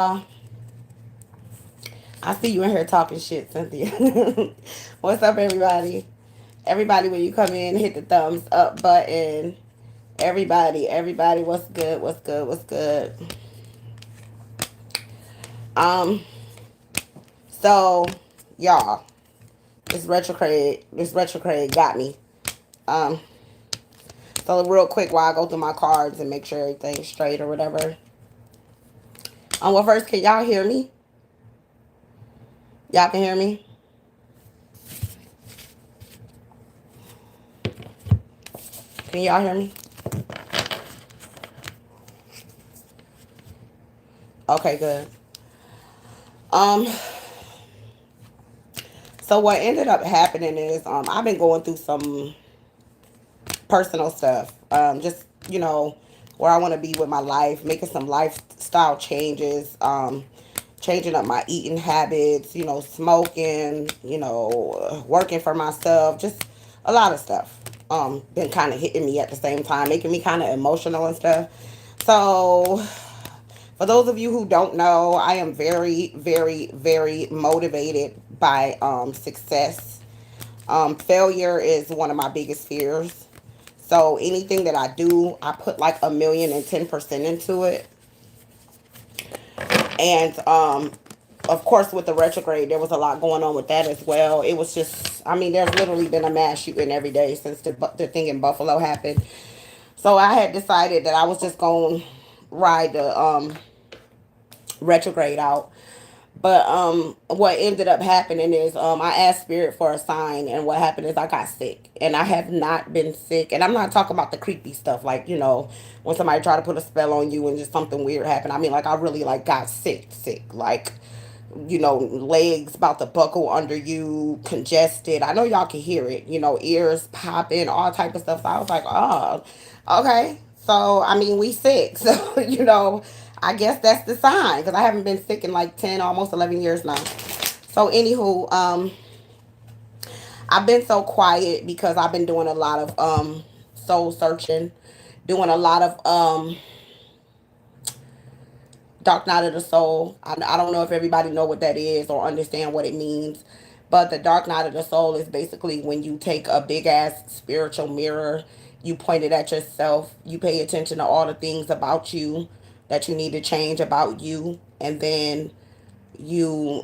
I see you in here talking shit, Cynthia. What's up, everybody? Everybody, when you come in, hit the thumbs up button. Everybody, what's good? What's good? What's good? Um, so y'all, this retrograde got me. Um, so real quick, while I go through my cards and make sure everything's straight or whatever. Well, first, can y'all hear me? Y'all can hear me? Can y'all hear me? Okay, good. Um, so what ended up happening is I've been going through some personal stuff. Just, where I want to be with my life, making some lifestyle changes, changing up my eating habits, smoking, working for myself, just a lot of stuff. Been kind of hitting me at the same time, making me kind of emotional and stuff. So, for those of you who don't know, I am very, very, very motivated by success. Failure is one of my biggest fears. So anything that I do, I put like 1,010% into it. And of course, with the retrograde, there was a lot going on with that as well. It was just, I mean, there's literally been a mass shooting every day since the thing in Buffalo happened. So I had decided that I was just going to ride the retrograde out. But what ended up happening is I asked Spirit for a sign, and what happened is I got sick, and I have not been sick. And I'm not talking about the creepy stuff, like when somebody try to put a spell on you and just something weird happened. I mean, like I really like got sick, like legs about to buckle under you, congested. I know y'all can hear it, ears popping, all type of stuff. So I was like, oh, okay. So I mean, we sick. So I guess that's the sign because I haven't been sick in like 10, almost 11 years now. So anywho, I've been so quiet because I've been doing a lot of soul searching, doing a lot of dark night of the soul. I don't know if everybody know what that is or understand what it means, but the dark night of the soul is basically when you take a big ass spiritual mirror, you point it at yourself, you pay attention to all the things about you that you need to change about you, and then you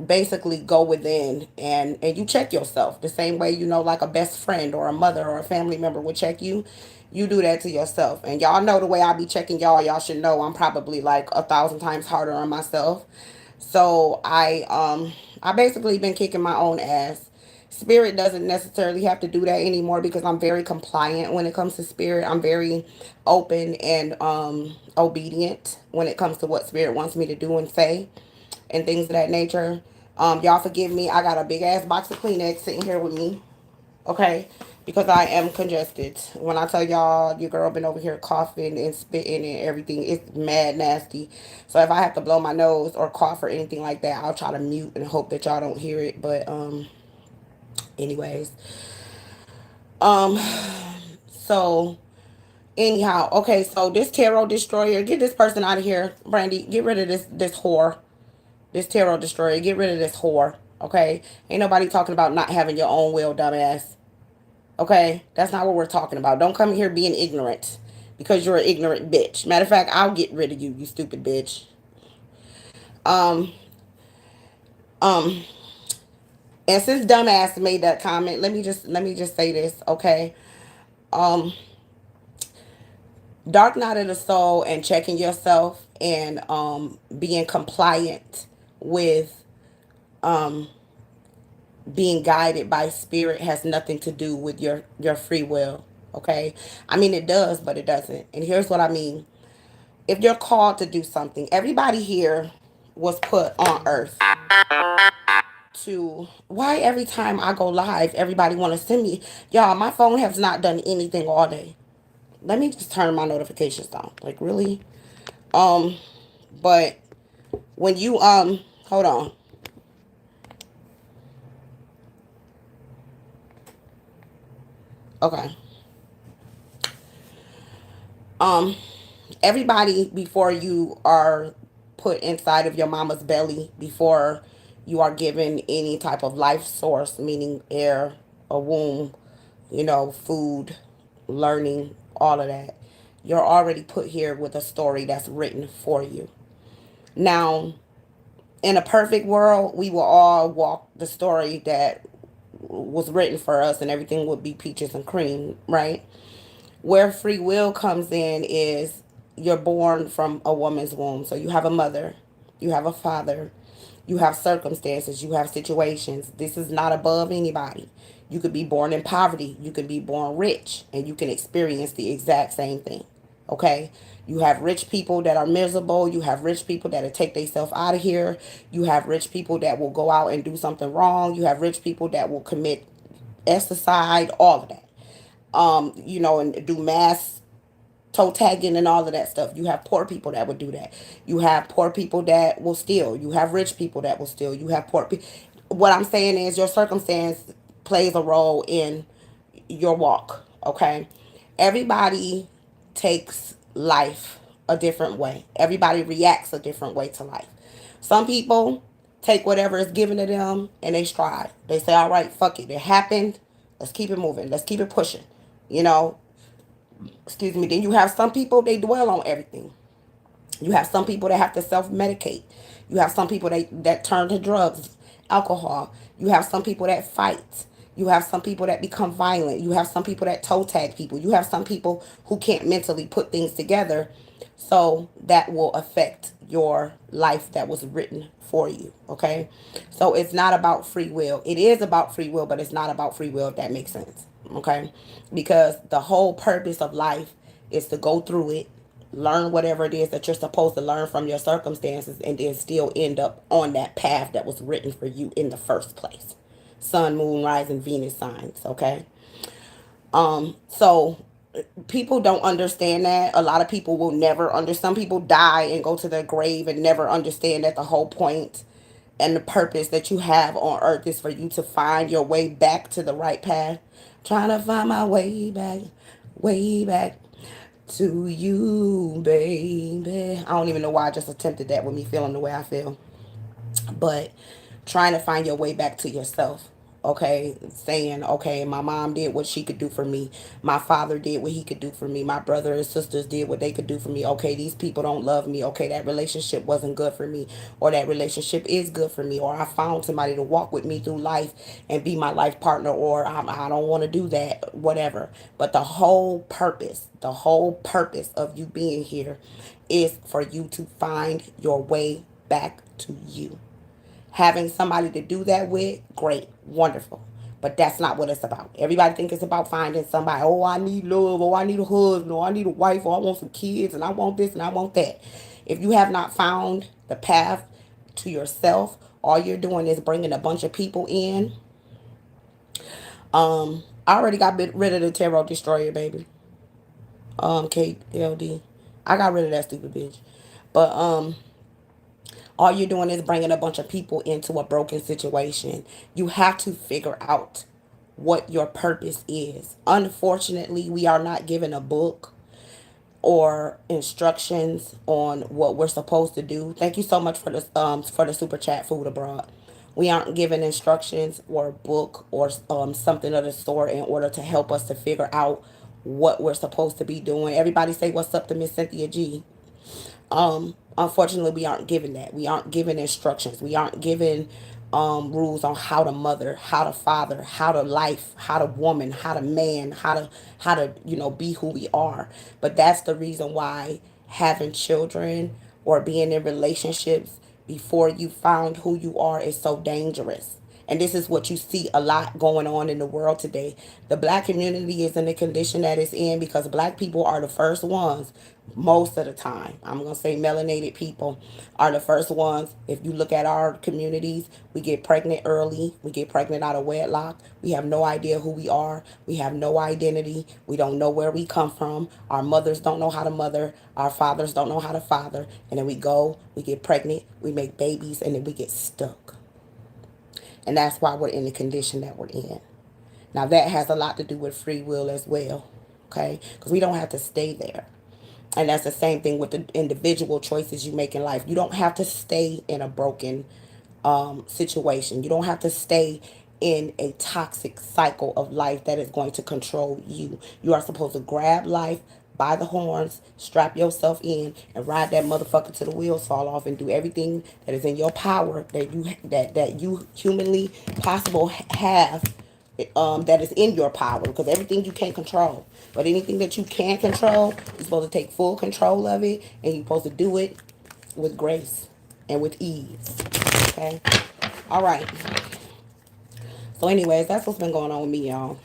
basically go within and you check yourself the same way like a best friend or a mother or a family member would check you. You do that to yourself, and y'all know the way I be checking y'all should know I'm probably like 1,000 times harder on myself. So I basically been kicking my own ass. Spirit doesn't necessarily have to do that anymore because I'm very compliant when it comes to spirit. I'm very open and obedient when it comes to what spirit wants me to do and say and things of that nature. Y'all forgive me. I got a big ass box of Kleenex sitting here with me. Okay? Because I am congested. When I tell y'all, your girl been over here coughing and spitting and everything, it's mad nasty. So if I have to blow my nose or cough or anything like that, I'll try to mute and hope that y'all don't hear it. But anyways. Um so anyhow, okay, so this tarot destroyer, get this person out of here. Brandy, get rid of this whore. This tarot destroyer, get rid of this whore. Okay? Ain't nobody talking about not having your own will, dumbass. Okay? That's not what we're talking about. Don't come here being ignorant because you're an ignorant bitch. Matter of fact, I'll get rid of you, you stupid bitch. Um, um, and since dumbass made that comment, let me just say this, okay? Um, Dark night of the soul and checking yourself and being compliant with being guided by spirit has nothing to do with your free will. Okay? I mean, it does, but it doesn't. And here's what I mean. If you're called to do something, everybody here was put on earth to, why every time I go live everybody want to send me, y'all, my phone has not done anything all day. Let me just turn my notifications down. Like, really? um but when you hold on. Okay. um Everybody before you are put inside of your mama's belly before you are given any type of life source, meaning air, a womb, food, learning, all of that. You're already put here with a story that's written for you. Now, in a perfect world, we will all walk the story that was written for us and everything would be peaches and cream, right? Where free will comes in is you're born from a woman's womb. So you have a mother, you have a father, you have circumstances, you have situations. This is not above anybody. You could be born in poverty, you could be born rich, and you can experience the exact same thing. Okay? You have rich people that are miserable. You have rich people that'll take themselves out of here. You have rich people that will go out and do something wrong. You have rich people that will commit suicide, all of that. And do mass toe tagging and all of that stuff. You have poor people that would do that. You have poor people that will steal. You have rich people that will steal. You have poor people. What I'm saying is your circumstance plays a role in your walk, okay? Everybody takes life a different way. Everybody reacts a different way to life. Some people take whatever is given to them and they strive. They say, all right, fuck it. It happened. Let's keep it moving. Let's keep it pushing. You know, excuse me. Then you have some people, they dwell on everything. You have some people that have to self-medicate. You have some people that turn to drugs, alcohol. You have some people that fight. You have some people that become violent. You have some people that toe tag people. You have some people who can't mentally put things together. So that will affect your life that was written for you. Okay. So it's not about free will. It is about free will, but it's not about free will, if that makes sense. Okay. Because the whole purpose of life is to go through it, learn whatever it is that you're supposed to learn from your circumstances, and then still end up on that path that was written for you in the first place. Sun, moon, rising, Venus signs, okay? So people don't understand that. A lot of people will never some people die and go to their grave and never understand that the whole point and the purpose that you have on earth is for you to find your way back to the right path. Trying to find my way back to you, baby. I don't even know why I just attempted that with me feeling the way I feel. But trying to find your way back to yourself. Okay, saying, okay, my mom did what she could do for me. My father did what he could do for me. My brother and sisters did what they could do for me. Okay, these people don't love me. Okay, that relationship wasn't good for me. Or that relationship is good for me. Or I found somebody to walk with me through life and be my life partner. Or I don't want to do that, whatever. But the whole purpose of you being here is for you to find your way back to you. Having somebody to do that with, great, wonderful. But that's not what it's about. Everybody think it's about finding somebody. Oh, I need love. Oh, I need a husband. Oh, I need a wife. Oh, I want some kids. And I want this and I want that. If you have not found the path to yourself, all you're doing is bringing a bunch of people in. I already got rid of the tarot destroyer, baby. KLD. I got rid of that stupid bitch. But all you're doing is bringing a bunch of people into a broken situation. You have to figure out what your purpose is. Unfortunately, we are not given a book or instructions on what we're supposed to do. Thank you so much for the super chat, food abroad. We aren't given instructions or a book or something of the sort in order to help us to figure out what we're supposed to be doing. Everybody say what's up to Miss Cynthia G. Unfortunately, we aren't given that. We aren't given instructions. We aren't given rules on how to mother, how to father, how to life, how to woman, how to man, how to be who we are. But that's the reason why having children or being in relationships before you found who you are is so dangerous. And this is what you see a lot going on in the world today. The black community is in the condition that it's in because black people are the first ones, most of the time. I'm going to say melanated people are the first ones. If you look at our communities, we get pregnant early. We get pregnant out of wedlock. We have no idea who we are. We have no identity. We don't know where we come from. Our mothers don't know how to mother. Our fathers don't know how to father. And then we get pregnant, we make babies, and then we get stuck. And that's why we're in the condition that we're in. Now, that has a lot to do with free will as well, okay? Because we don't have to stay there. And that's the same thing with the individual choices you make in life. You don't have to stay in a broken situation. You don't have to stay in a toxic cycle of life that is going to control you. You are supposed to grab life by the horns, strap yourself in, and ride that motherfucker till the wheels fall off, and do everything that is in your power that you humanly possible have, that is in your power, because everything you can't control. But anything that you can control, you're supposed to take full control of it, and you're supposed to do it with grace and with ease. Okay? All right. So, anyways, that's what's been going on with me, y'all.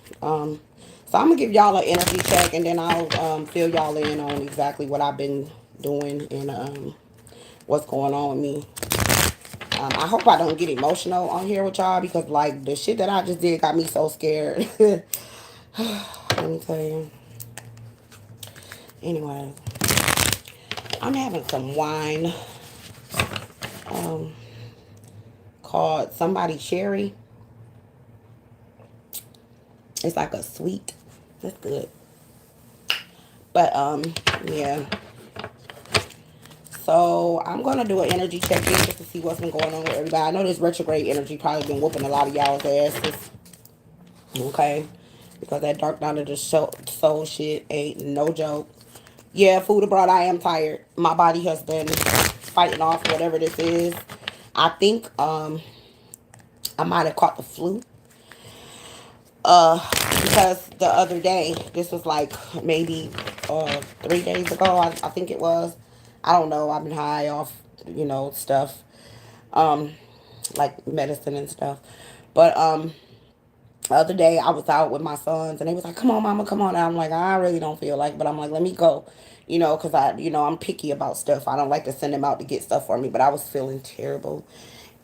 So I'm gonna give y'all an energy check, and then I'll fill y'all in on exactly what I've been doing and what's going on with me. I hope I don't get emotional on here with y'all, because like the shit that I just did got me so scared. Let me tell you. Anyway, I'm having some wine called Somebody Cherry. It's like a sweet. That's good. But yeah. So I'm gonna do an energy check in just to see what's been going on with everybody. I know this retrograde energy probably been whooping a lot of y'all's asses. Okay. Because that dark night of the soul shit ain't no joke. Yeah, food abroad, I am tired. My body has been fighting off whatever this is. I think I might have caught the flu. Because the other day, this was like maybe 3 days ago, I think it was. I don't know. I've been high off, stuff, like medicine and stuff. But the other day I was out with my sons, and they was like, "Come on, mama, come on." And I'm like, "I really don't feel like it," but I'm like, "Let me go," because I'm picky about stuff. I don't like to send them out to get stuff for me, but I was feeling terrible.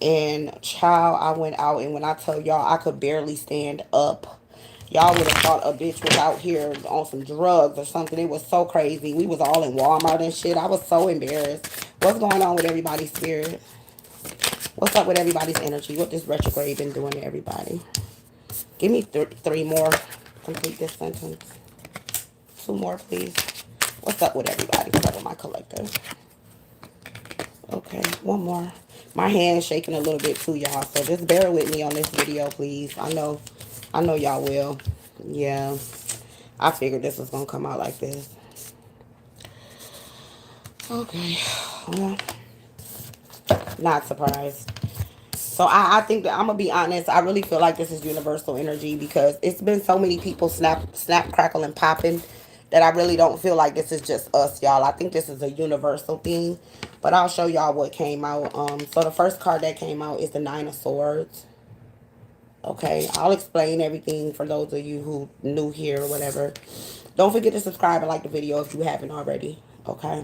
And child, I went out, and when I tell y'all, I could barely stand up. Y'all would have thought a bitch was out here on some drugs or something. It was so crazy. We was all in Walmart and shit. I was so embarrassed. What's going on with everybody's spirit? What's up with everybody's energy? What this retrograde been doing to everybody? Give me three more. Complete this sentence. Two more, please. What's up with everybody? What's up with my collective? Okay, one more. My hand's shaking a little bit too, y'all. So just bear with me on this video, please. I know y'all will. Yeah. I figured this was gonna come out like this. Okay. Well, not surprised. So I think that I'm gonna be honest. I really feel like this is universal energy, because it's been so many people snap, crackle, and popping, that I really don't feel like this is just us, y'all. I think this is a universal thing. But I'll show y'all what came out. So the first card that came out is the Nine of Swords. Okay, I'll explain everything for those of you who new here or whatever. Don't forget to subscribe and like the video if you haven't already. Okay.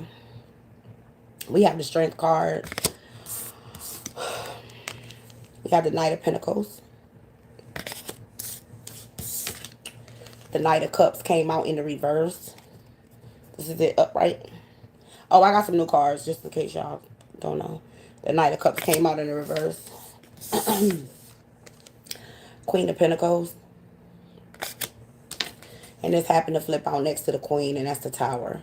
We have the Strength card. We have the Knight of Pentacles. The Knight of Cups came out in the reverse. This is it upright. Oh, I got some new cards just in case y'all don't know. The Knight of Cups came out in the reverse. Queen of Pentacles. And this happened to flip out next to the Queen, and that's the Tower.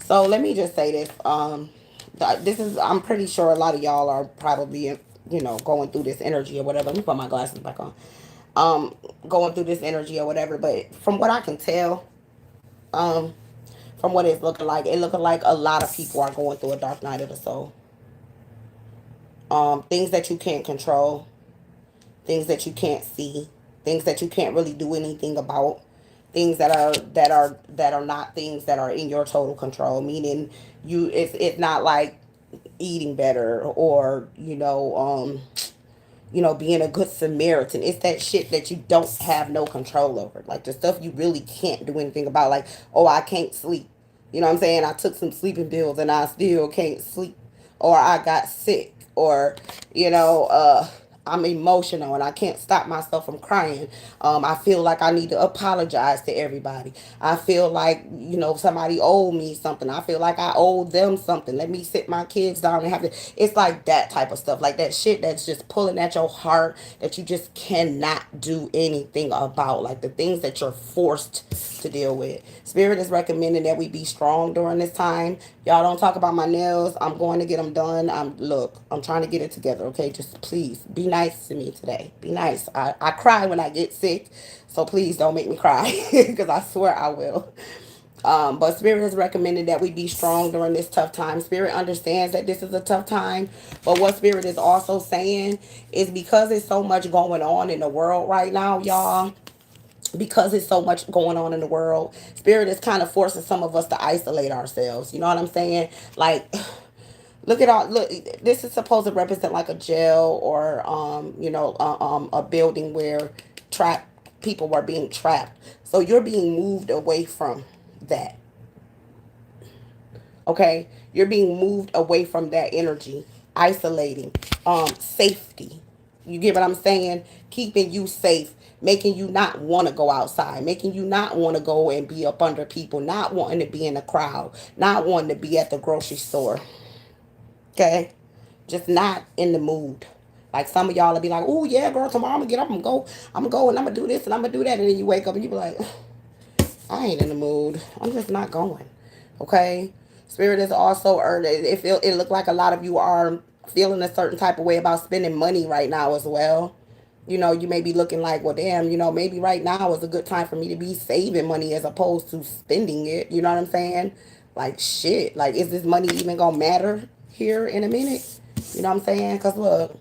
So let me just say this. I'm pretty sure a lot of y'all are probably, going through this energy or whatever. Let me put my glasses back on. Going through this energy or whatever. But from what I can tell, from what it's looking like a lot of people are going through a dark night of the soul. Things that you can't control, things that you can't see, things that you can't really do anything about, things that are not things that are in your total control. Meaning, it's not like eating better, or being a good Samaritan. It's that shit that you don't have no control over. Like the stuff you really can't do anything about. Like, oh, I can't sleep. You know what I'm saying? I took some sleeping pills and I still can't sleep. Or I got sick. Or, I'm emotional and I can't stop myself from crying. I feel like I need to apologize to everybody. I feel like, somebody owed me something. I feel like I owe them something. Let me sit my kids down and have to. It's like that type of stuff. Like that shit that's just pulling at your heart that you just cannot do anything about. Like the things that you're forced to deal with. Spirit is recommending that we be strong during this time. Y'all don't talk about my nails. I'm going to get them done. I'm trying to get it together. Okay, just please be nice to me today. Be nice. I cry when I get sick, so please don't make me cry because I swear I will. But Spirit has recommended that we be strong during this tough time. Spirit understands that this is a tough time. But what Spirit is also saying is because there's so much going on in the world right now, y'all, because it's so much going on in the world, Spirit is kind of forcing some of us to isolate ourselves. You know what I'm saying? Like, look, this is supposed to represent like a jail or a building where trapped people were being trapped. So you're being moved away from that. Okay, you're being moved away from that energy, isolating, safety. You get what I'm saying? Keeping you safe, making you not want to go outside, making you not want to go and be up under people, not wanting to be in a crowd, not wanting to be at the grocery store. Okay, just not in the mood. Like some of y'all will be like, "Oh yeah, girl, tomorrow I'm gonna get up, I'm gonna go, and I'm gonna do this and I'm gonna do that," and then you wake up and you be like, I ain't in the mood. I'm just not going. Okay? Spirit is also earned. It look like a lot of you are feeling a certain type of way about spending money right now as well. You may be looking like, well, damn, maybe right now is a good time for me to be saving money as opposed to spending it. You know what I'm saying? Like, shit. Like, is this money even gonna matter here in a minute? You know what I'm saying? Because, look,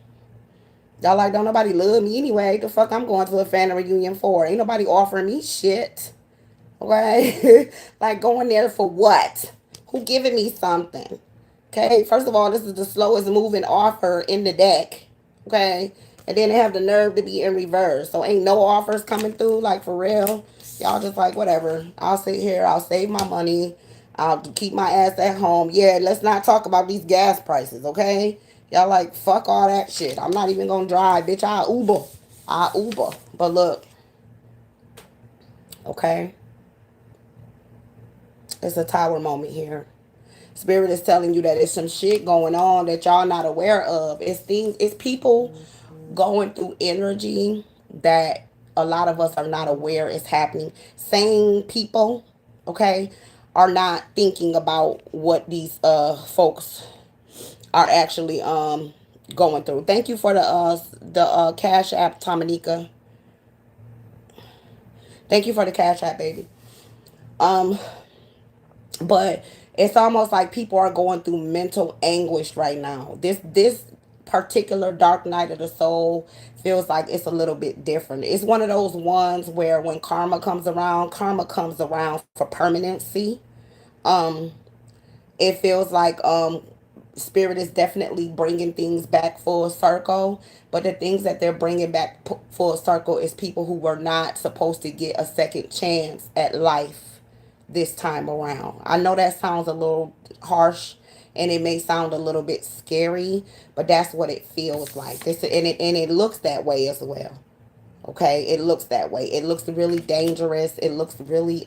y'all like, don't nobody love me anyway. The fuck I'm going to a family reunion for? Ain't nobody offering me shit. Okay? Like going there for what? Who giving me something? Okay, first of all, this is the slowest moving offer in the deck. Okay? And then they have the nerve to be in reverse. So ain't no offers coming through, like for real. Y'all just like, whatever. I'll sit here, I'll save my money, I'll keep my ass at home. Yeah, let's not talk about these gas prices, okay? Y'all like, fuck all that shit. I'm not even gonna drive, bitch. I'll Uber. I'll Uber. But look, okay? It's a tower moment here. Spirit is telling you that it's some shit going on that y'all not aware of. It's people going through energy that a lot of us are not aware is happening. Sane people, okay, are not thinking about what these folks are actually going through. Thank you for the Cash App, Tomanika. Thank you for the Cash App, baby. Um, but it's almost like people are going through mental anguish right now. This particular dark night of the soul feels like it's a little bit different. It's one of those ones where when karma comes around for permanency. um it feels like spirit is definitely bringing things back full circle, but the things that they're bringing back full circle is people who were not supposed to get a second chance at life this time around. I know that sounds a little harsh and it may sound a little bit scary, but that's what it feels like. And it looks that way as well. Okay, it looks that way. It looks really dangerous. It looks really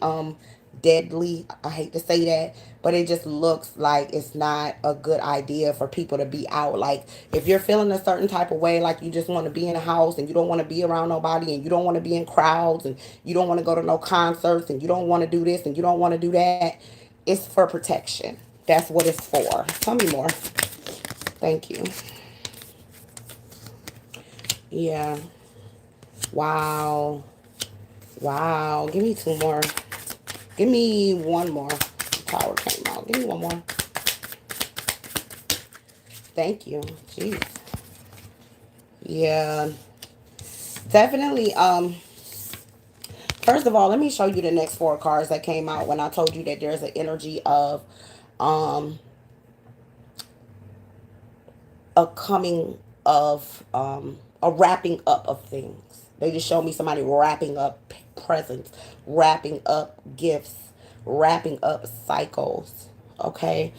deadly. I hate to say that, but it just looks like it's not a good idea for people to be out. Like if you're feeling a certain type of way, like you just want to be in a house and you don't want to be around nobody and you don't want to be in crowds and you don't want to go to no concerts and you don't want to do this and you don't want to do that, it's for protection. That's what it's for. Tell me more. Thank you. Yeah. Wow. Wow. Give me two more. Give me one more. The power came out. Give me one more. Thank you. Jeez. Yeah. Definitely. First of all, let me show you the next four cards that came out when I told you that there's an energy of um a coming of a wrapping up of things. They just showed me somebody wrapping up presents, wrapping up gifts, wrapping up cycles. Okay.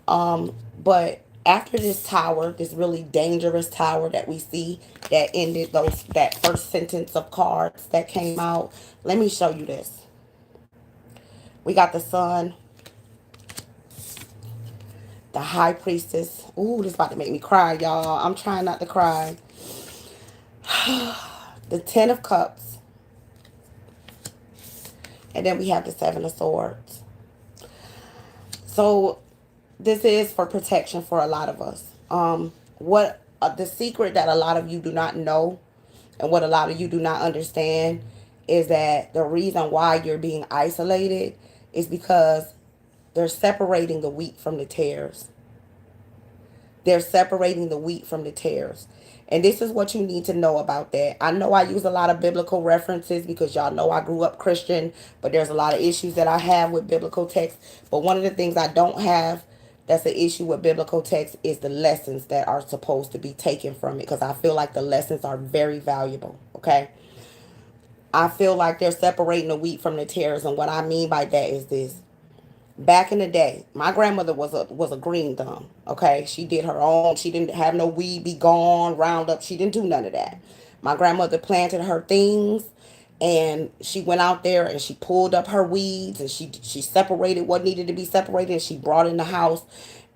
But After this tower, this really dangerous tower that we see that ended that first sentence of cards that came out, let me show you this. We got the sun, the high priestess. Ooh, this is about to make me cry, y'all. I'm trying not to cry. The 10 of cups, and then we have the 7 of swords. So this is for protection for a lot of us. What the secret that a lot of you do not know, and what a lot of you do not understand, is that the reason why you're being isolated is because they're separating the wheat from the tares. They're separating the wheat from the tares. And this is what you need to know about that. I know I use a lot of biblical references because y'all know I grew up Christian, but there's a lot of issues that I have with biblical text. But one of the things I don't have that's an issue with biblical text is the lessons that are supposed to be taken from it, because I feel like the lessons are very valuable. Okay. I feel like they're separating the wheat from the tares. And what I mean by that is this. Back in the day, my grandmother was a green thumb. Okay, she did her own. She didn't have no weed be gone, roundup. She didn't do none of that. My grandmother planted her things, and she went out there and she pulled up her weeds, and she separated what needed to be separated, and she brought in the house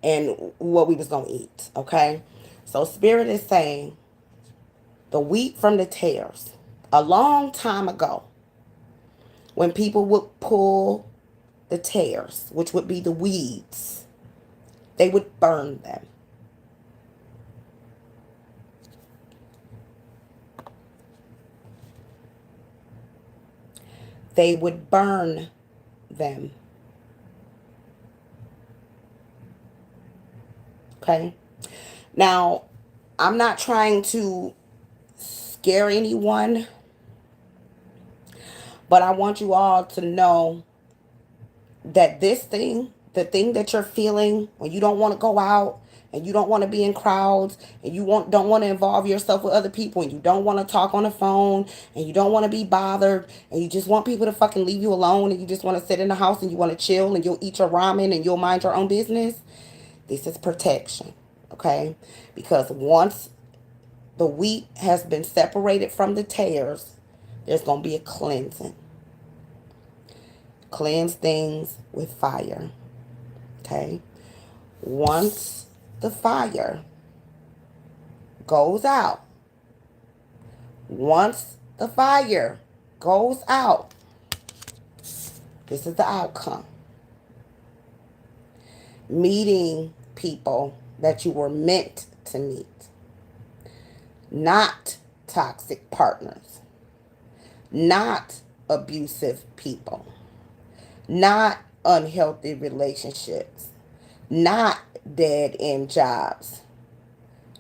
and what we was gonna eat. Okay, so spirit is saying the wheat from the tares. A long time ago, when people would pull the tares, which would be the weeds, they would burn them. They would burn them. Okay? Now, I'm not trying to scare anyone, but I want you all to know that this thing, the thing that you're feeling when you don't want to go out and you don't want to be in crowds and don't want to involve yourself with other people and you don't want to talk on the phone and you don't want to be bothered and you just want people to fucking leave you alone and you just want to sit in the house and you want to chill and you'll eat your ramen and you'll mind your own business. This is protection, okay? Because once the wheat has been separated from the tares, there's going to be a cleansing. Cleanse things with fire. Okay? Once the fire goes out, once the fire goes out, this is the outcome. Meeting people that you were meant to meet. Not toxic partners. Not abusive people. Not unhealthy relationships, not dead end jobs,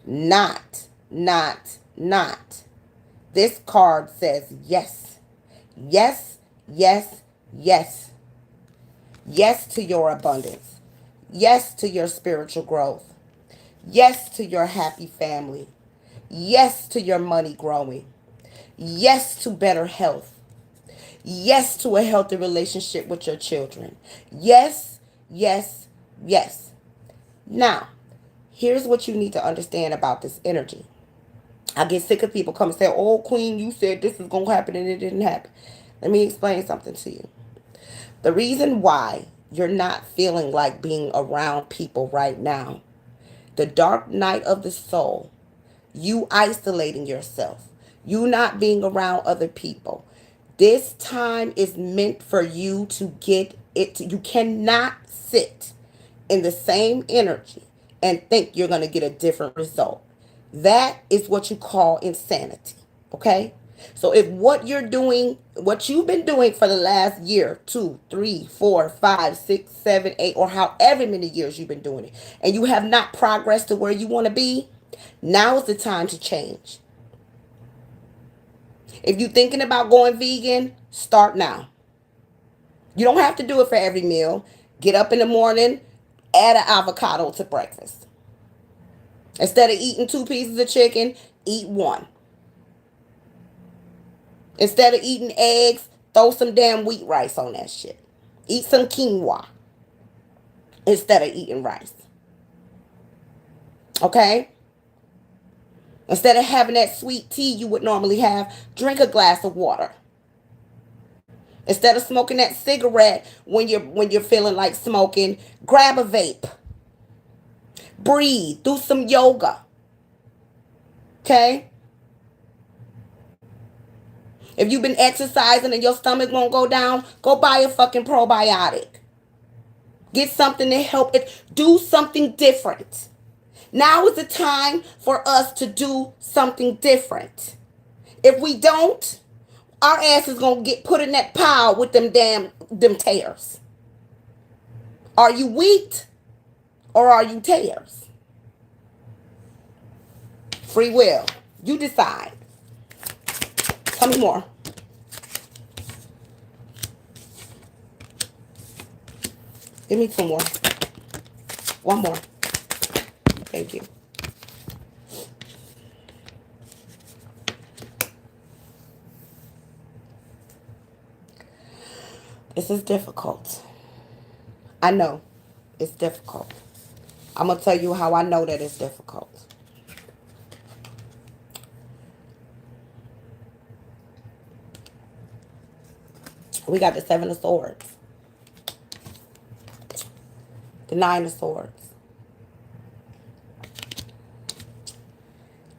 not. This card says yes, yes, yes, yes. Yes to your abundance. Yes to your spiritual growth. Yes to your happy family. Yes to your money growing. Yes to better health. Yes to a healthy relationship with your children. Yes, yes, yes. Now, here's what you need to understand about this energy. I get sick of people come and say, "Oh, Queen, you said this was going to happen and it didn't happen." Let me explain something to you. The reason why you're not feeling like being around people right now, the dark night of the soul, you isolating yourself, you not being around other people. This time is meant for you to get it. You cannot sit in the same energy and think you're going to get a different result. That is what you call insanity. Okay? So if what you're doing, what you've been doing for the last year, 2, 3, 4, 5, 6, 7, 8, or however many years you've been doing it, and you have not progressed to where you want to be, now is the time to change. If you're thinking about going vegan, start now. You don't have to do it for every meal. Get up in the morning, add an avocado to breakfast. Instead of eating 2 pieces of chicken, eat one. Instead of eating eggs, throw some damn wheat rice on that shit. Eat some quinoa instead of eating rice. Okay? Instead of having that sweet tea you would normally have, drink a glass of water. Instead of smoking that cigarette when you're feeling like smoking, grab a vape. Breathe. Do some yoga. Okay? If you've been exercising and your stomach won't go down, go buy a fucking probiotic. Get something to help it. Do something different. Now is the time for us to do something different. If we don't, our ass is gonna get put in that pile with them tears. Are you wheat or are you tears? Free will. You decide. Tell me more. Give me two more. One more. Thank you. This is difficult. I know it's difficult. I'm going to tell you how I know that it's difficult. We got the Seven of Swords, the Nine of Swords,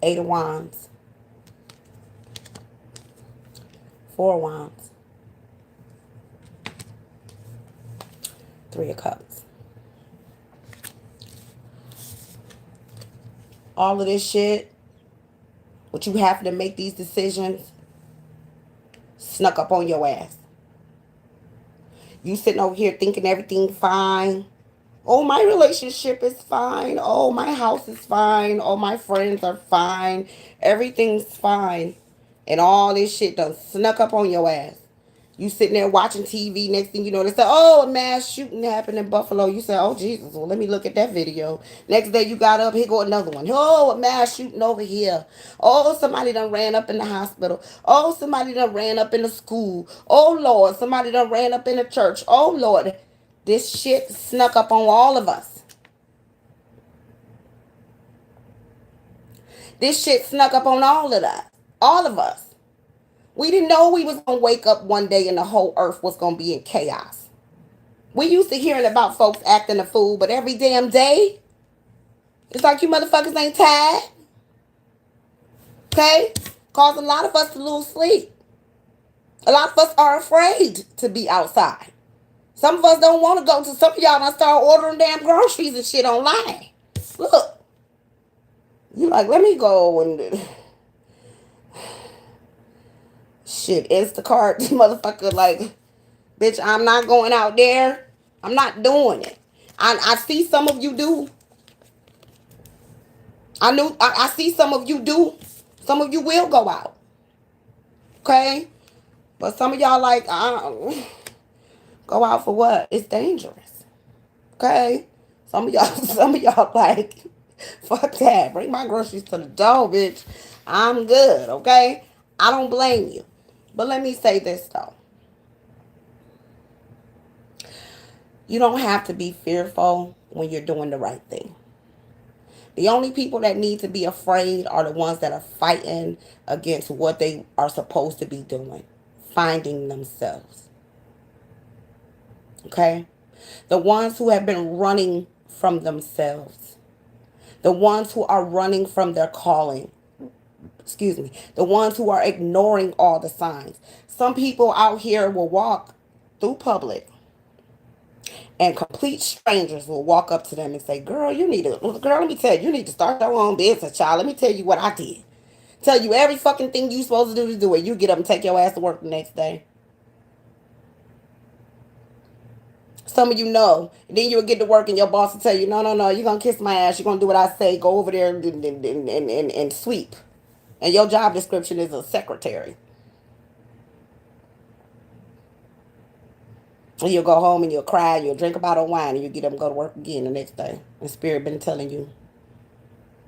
Eight of Wands, Four of Wands, Three of Cups. All of this shit, what you have to make these decisions, snuck up on your ass. You sitting over here thinking everything fine. Oh, my relationship is fine. Oh, my house is fine. Oh, my friends are fine. Everything's fine. And all this shit done snuck up on your ass. You sitting there watching TV. Next thing you know, they say, oh, a mass shooting happened in Buffalo. You say, oh, Jesus, well, let me look at that video. Next day you got up, here go another one. Oh, a mass shooting over here. Oh, somebody done ran up in the hospital. Oh, somebody done ran up in the school. Oh, Lord, somebody done ran up in the church. Oh, Lord. This shit snuck up on all of us. This shit snuck up on all of us. All of us. We didn't know we was going to wake up one day and the whole earth was going to be in chaos. We used to hearing about folks acting a fool, but every damn day, it's like you motherfuckers ain't tired. Okay? Cause a lot of us to lose sleep. A lot of us are afraid to be outside. Some of us don't want to go to, some of y'all done start ordering damn groceries and shit online. Look. You like, let me go and shit, Instacart, motherfucker, like, bitch, I'm not going out there. I'm not doing it. I see some of you do. I see some of you do. Some of you will go out. Okay? But some of y'all like, go out for what? It's dangerous. Okay? Some of y'all like, fuck that. Bring my groceries to the door, bitch. I'm good, okay? I don't blame you. But let me say this though. You don't have to be fearful when you're doing the right thing. The only people that need to be afraid are the ones that are fighting against what they are supposed to be doing, finding themselves. Okay? The ones who have been running from themselves. The ones who are running from their calling. Excuse me. The ones who are ignoring all the signs. Some people out here will walk through public and complete strangers will walk up to them and say, girl, let me tell you, you need to start your own business, child. Let me tell you what I did. Tell you every fucking thing you supposed to do it. You get up and take your ass to work the next day. Some of you know. And then you'll get to work and your boss will tell you, no, you're going to kiss my ass. You're going to do what I say. Go over there and sweep. And your job description is a secretary. And you'll go home and you'll cry. You'll drink a bottle of wine and you'll get up and go to work again the next day. And Spirit been telling you.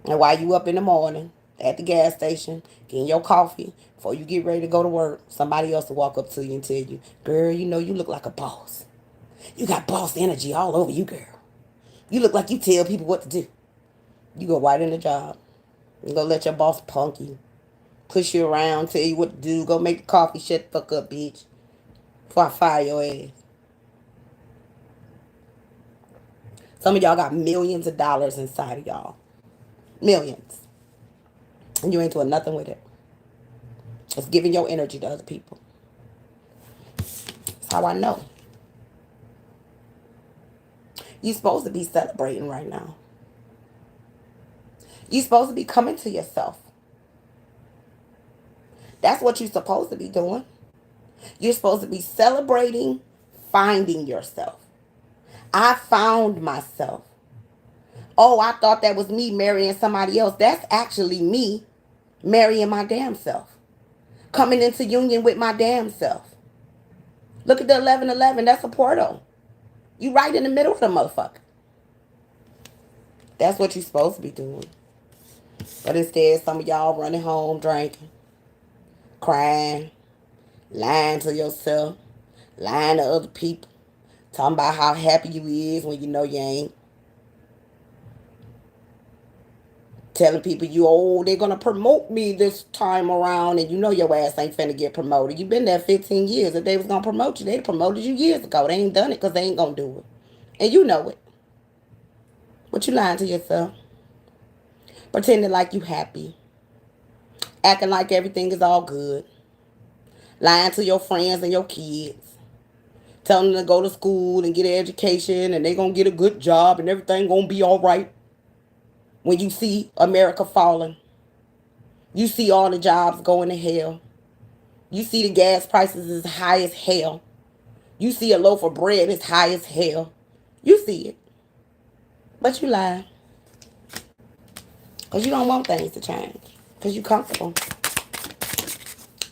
And while you up in the morning at the gas station, getting your coffee, before you get ready to go to work, somebody else will walk up to you and tell you, girl, you know you look like a boss. You got boss energy all over you, girl. You look like you tell people what to do. You go right in the job. You go let your boss punk you. Push you around, tell you what to do. Go make the coffee. Shut the fuck up, bitch. Before I fire your ass. Some of y'all got millions of dollars inside of y'all. Millions. And you ain't doing nothing with it. It's giving your energy to other people. That's how I know. You're supposed to be celebrating right now. You're supposed to be coming to yourself. That's what you're supposed to be doing. You're supposed to be celebrating finding yourself. I found myself. Oh, I thought that was me marrying somebody else. That's actually me marrying my damn self. Coming into union with my damn self. Look at the 1111. That's a portal. You right in the middle of the motherfucker. That's what you're supposed to be doing. But instead, some of y'all running home drinking, crying, lying to yourself, lying to other people, talking about how happy you is when you know you ain't. Telling people they're going to promote me this time around, and you know your ass ain't finna get promoted. You been there 15 years. If they was going to promote you, they'd promoted you years ago. They ain't done it because they ain't going to do it. And you know it. But you lying to yourself. Pretending like you happy. Acting like everything is all good. Lying to your friends and your kids. Telling them to go to school and get an education and they going to get a good job and everything going to be all right. When you see America falling. You see all the jobs going to hell. You see the gas prices is high as hell. You see a loaf of bread is high as hell. You see it. But you lie. Because you don't want things to change. Because you comfortable.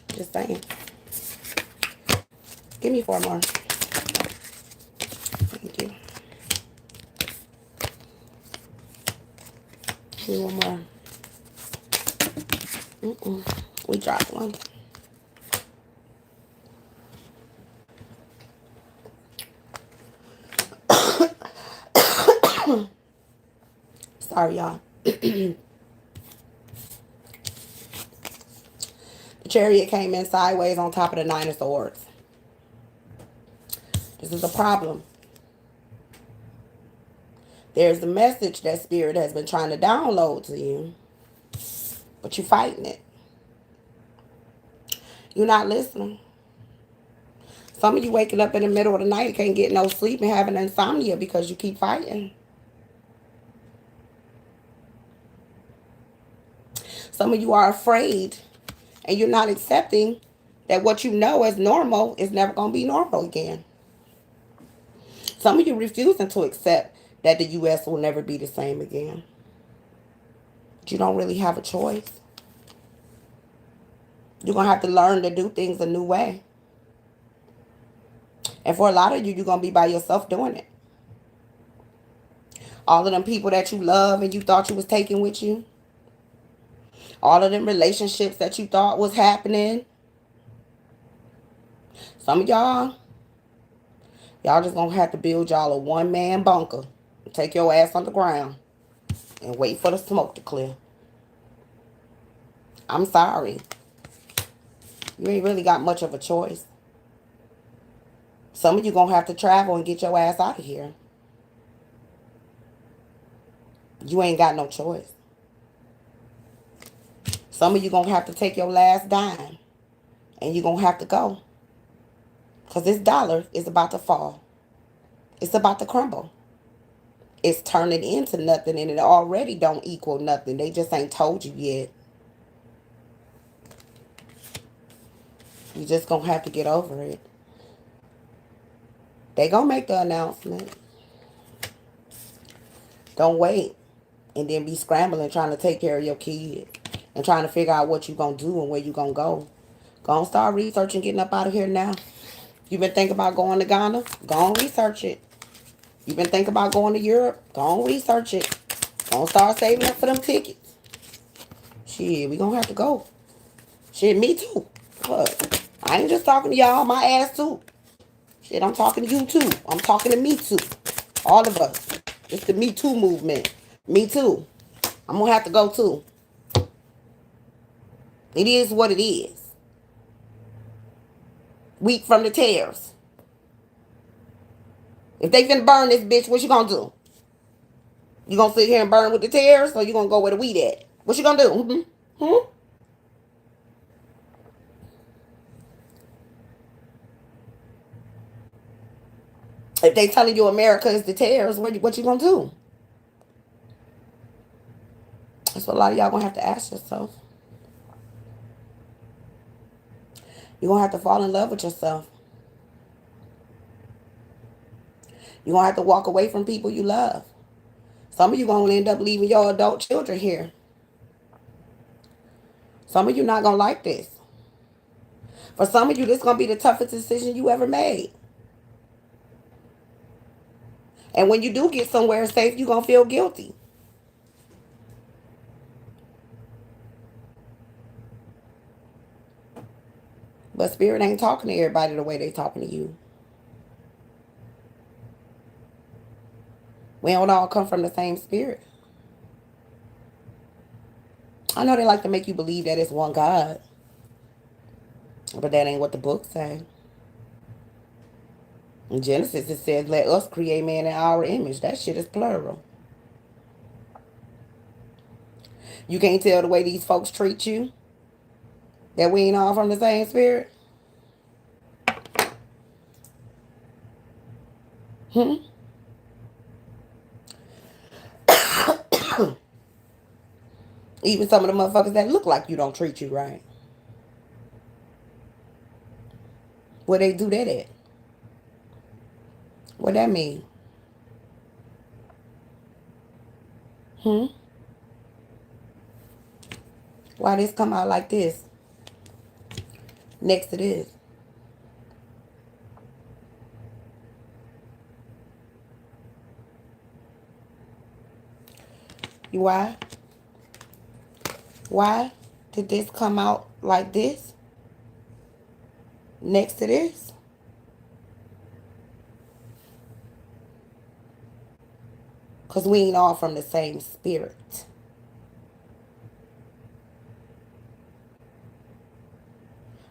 Just saying. Give me 4 more. Thank you. Give me 1 more. We dropped one. Sorry, y'all. The Chariot came in sideways on top of the 9 of Swords. This is a problem. There's a message that Spirit has been trying to download to you, but you're fighting it. You're not listening. Some of you waking up in the middle of the night, can't get no sleep and having insomnia because you keep fighting. Some of you are afraid and you're not accepting that what you know as normal is never going to be normal again. Some of you refusing to accept that the U.S. will never be the same again. But you don't really have a choice. You're going to have to learn to do things a new way. And for a lot of you, you're going to be by yourself doing it. All of them people that you love and you thought you was taking with you. All of them relationships that you thought was happening. Some of y'all just going to have to build y'all a one-man bunker. Take your ass on the ground and wait for the smoke to clear. I'm sorry. You ain't really got much of a choice. Some of you going to have to travel and get your ass out of here. You ain't got no choice. Some of you going to have to take your last dime and you're going to have to go. Because this dollar is about to fall. It's about to crumble. It's turning into nothing and it already don't equal nothing. They just ain't told you yet. You just going to have to get over it. They going to make the announcement. Don't wait and then be scrambling trying to take care of your kid and trying to figure out what you're going to do and where you're going to go. Go and start researching getting up out of here now. You've been thinking about going to Ghana? Go and research it. You've been thinking about going to Europe? Go and research it. Go and start saving up for them tickets. Shit, we gonna have to go. Shit, me too. Look, I ain't just talking to y'all, my ass too. Shit, I'm talking to you too. I'm talking to me too. All of us. It's the Me Too movement. Me too. I'm gonna have to go too. It is what it is. Weak from the tears. If they finna burn this bitch, what you gonna do? You gonna sit here and burn with the tears, or you gonna go where the weed at? What you gonna do? Hmm? If they telling you America is the tears, what you gonna do? That's what a lot of y'all gonna have to ask yourself. You're gonna have to fall in love with yourself. You're gonna have to walk away from people you love. Some of you gonna end up leaving your adult children here. Some of you not gonna like this. For some of you, this gonna be the toughest decision you ever made. And when you do get somewhere safe, you're gonna feel guilty. But spirit ain't talking to everybody the way they talking to you. We don't all come from the same spirit. I know they like to make you believe that it's one God. But that ain't what the book say. In Genesis, it says, let us create man in our image. That shit is plural. You can't tell the way these folks treat you that we ain't all from the same spirit. Hmm? Even some of the motherfuckers that look like you don't treat you right. Where they do that at? What that mean? Hmm? Why this come out like this? Next to this. Why? Why did this come out like this? Next to this? Because we ain't all from the same spirit.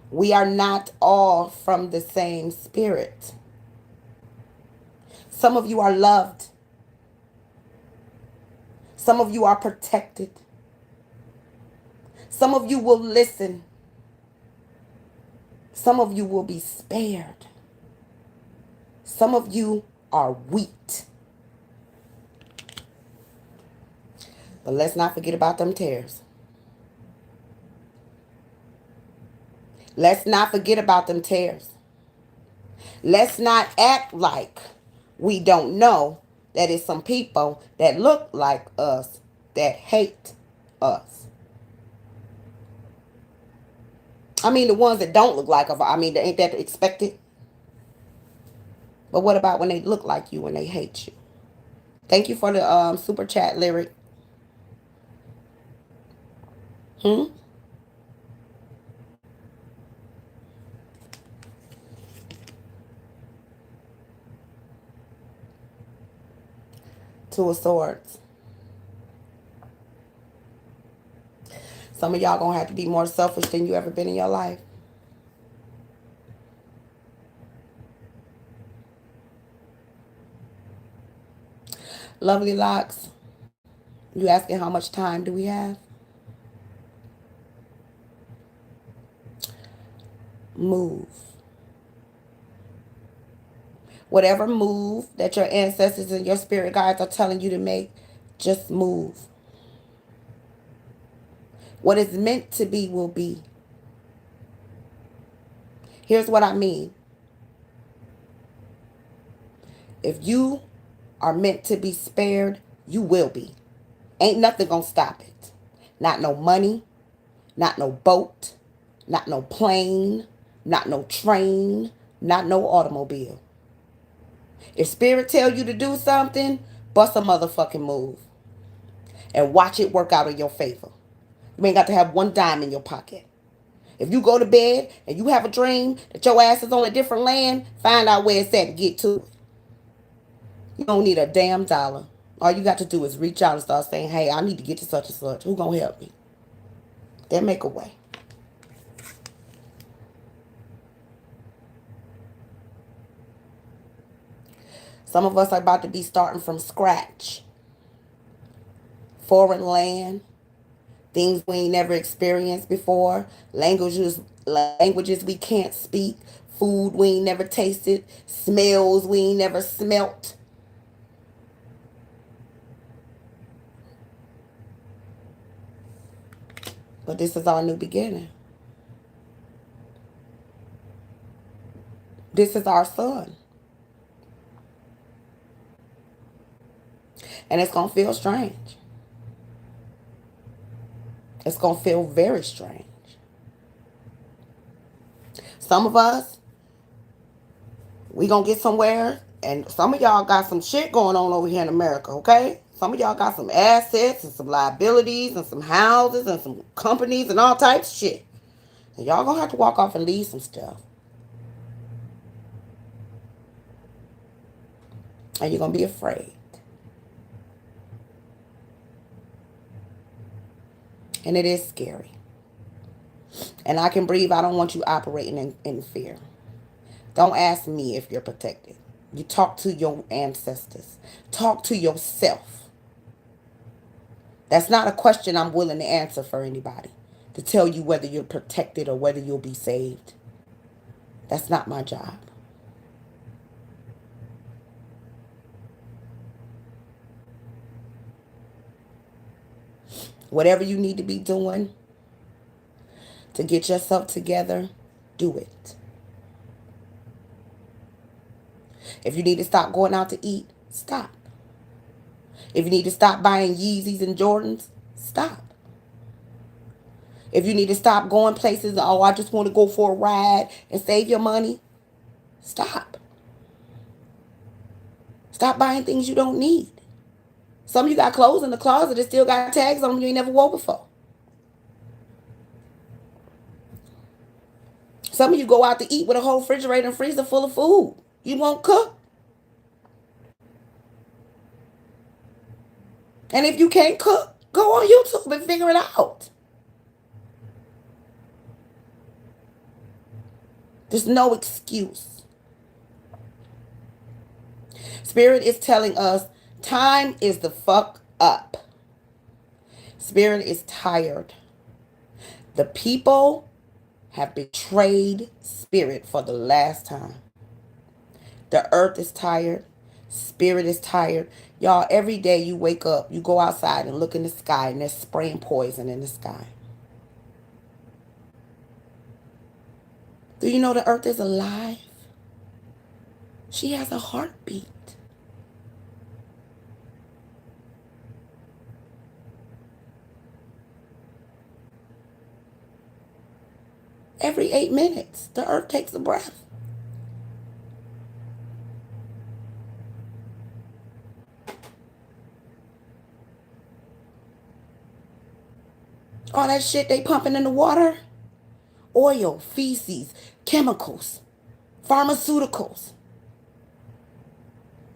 We are not all from the same spirit. Some of you are loved. Some of you are protected. Some of you will listen. Some of you will be spared. Some of you are wheat. But let's not forget about them tears. Let's not forget about them tears. Let's not act like we don't know that it's some people that look like us that hate us. I mean, the ones that don't look like us, I mean, ain't that expected? But what about when they look like you and they hate you? Thank you for the super chat lyric. Hmm? Two of Swords. Some of y'all gonna have to be more selfish than you ever been in your life. Lovely Locks, you asking how much time do we have? Move. Whatever move that your ancestors and your spirit guides are telling you to make, just move. What is meant to be will be. Here's what I mean. If you are meant to be spared, you will be. Ain't nothing gonna stop it. Not no money, not no boat, not no plane, not no train, not no automobile. If spirit tell you to do something, bust a motherfucking move. And watch it work out in your favor. You ain't got to have one dime in your pocket. If you go to bed and you have a dream that your ass is on a different land, find out where it's at and get to it. You don't need a damn dollar. All you got to do is reach out and start saying, hey, I need to get to such and such. Who gonna help me? They'll make a way. Some of us are about to be starting from scratch. Foreign land, things we ain't never experienced before, languages we can't speak, food we ain't never tasted, smells we ain't never smelt. But this is our new beginning. This is our son. And it's going to feel strange. It's going to feel very strange. Some of us, we going to get somewhere, and some of y'all got some shit going on over here in America, okay? Some of y'all got some assets and some liabilities and some houses and some companies and all types of shit. And y'all going to have to walk off and leave some stuff. And you're going to be afraid. And it is scary. And I can breathe. I don't want you operating in fear. Don't ask me if you're protected. You talk to your ancestors. Talk to yourself. That's not a question I'm willing to answer for anybody. To tell you whether you're protected or whether you'll be saved. That's not my job. Whatever you need to be doing to get yourself together, do it. If you need to stop going out to eat, stop. If you need to stop buying Yeezys and Jordans, stop. If you need to stop going places, oh, I just want to go for a ride and save your money, stop. Stop buying things you don't need. Some of you got clothes in the closet that still got tags on them you ain't never wore before. Some of you go out to eat with a whole refrigerator and freezer full of food. You won't cook. And if you can't cook, go on YouTube and figure it out. There's no excuse. Spirit is telling us time is the fuck up. Spirit is tired. The people have betrayed Spirit for the last time. The earth is tired. Spirit is tired. Y'all, every day you wake up, you go outside and look in the sky and there's spraying poison in the sky. Do you know the earth is alive? She has a heartbeat. Every 8 minutes, the earth takes a breath. All that shit they pumping in the water, oil, feces, chemicals, pharmaceuticals.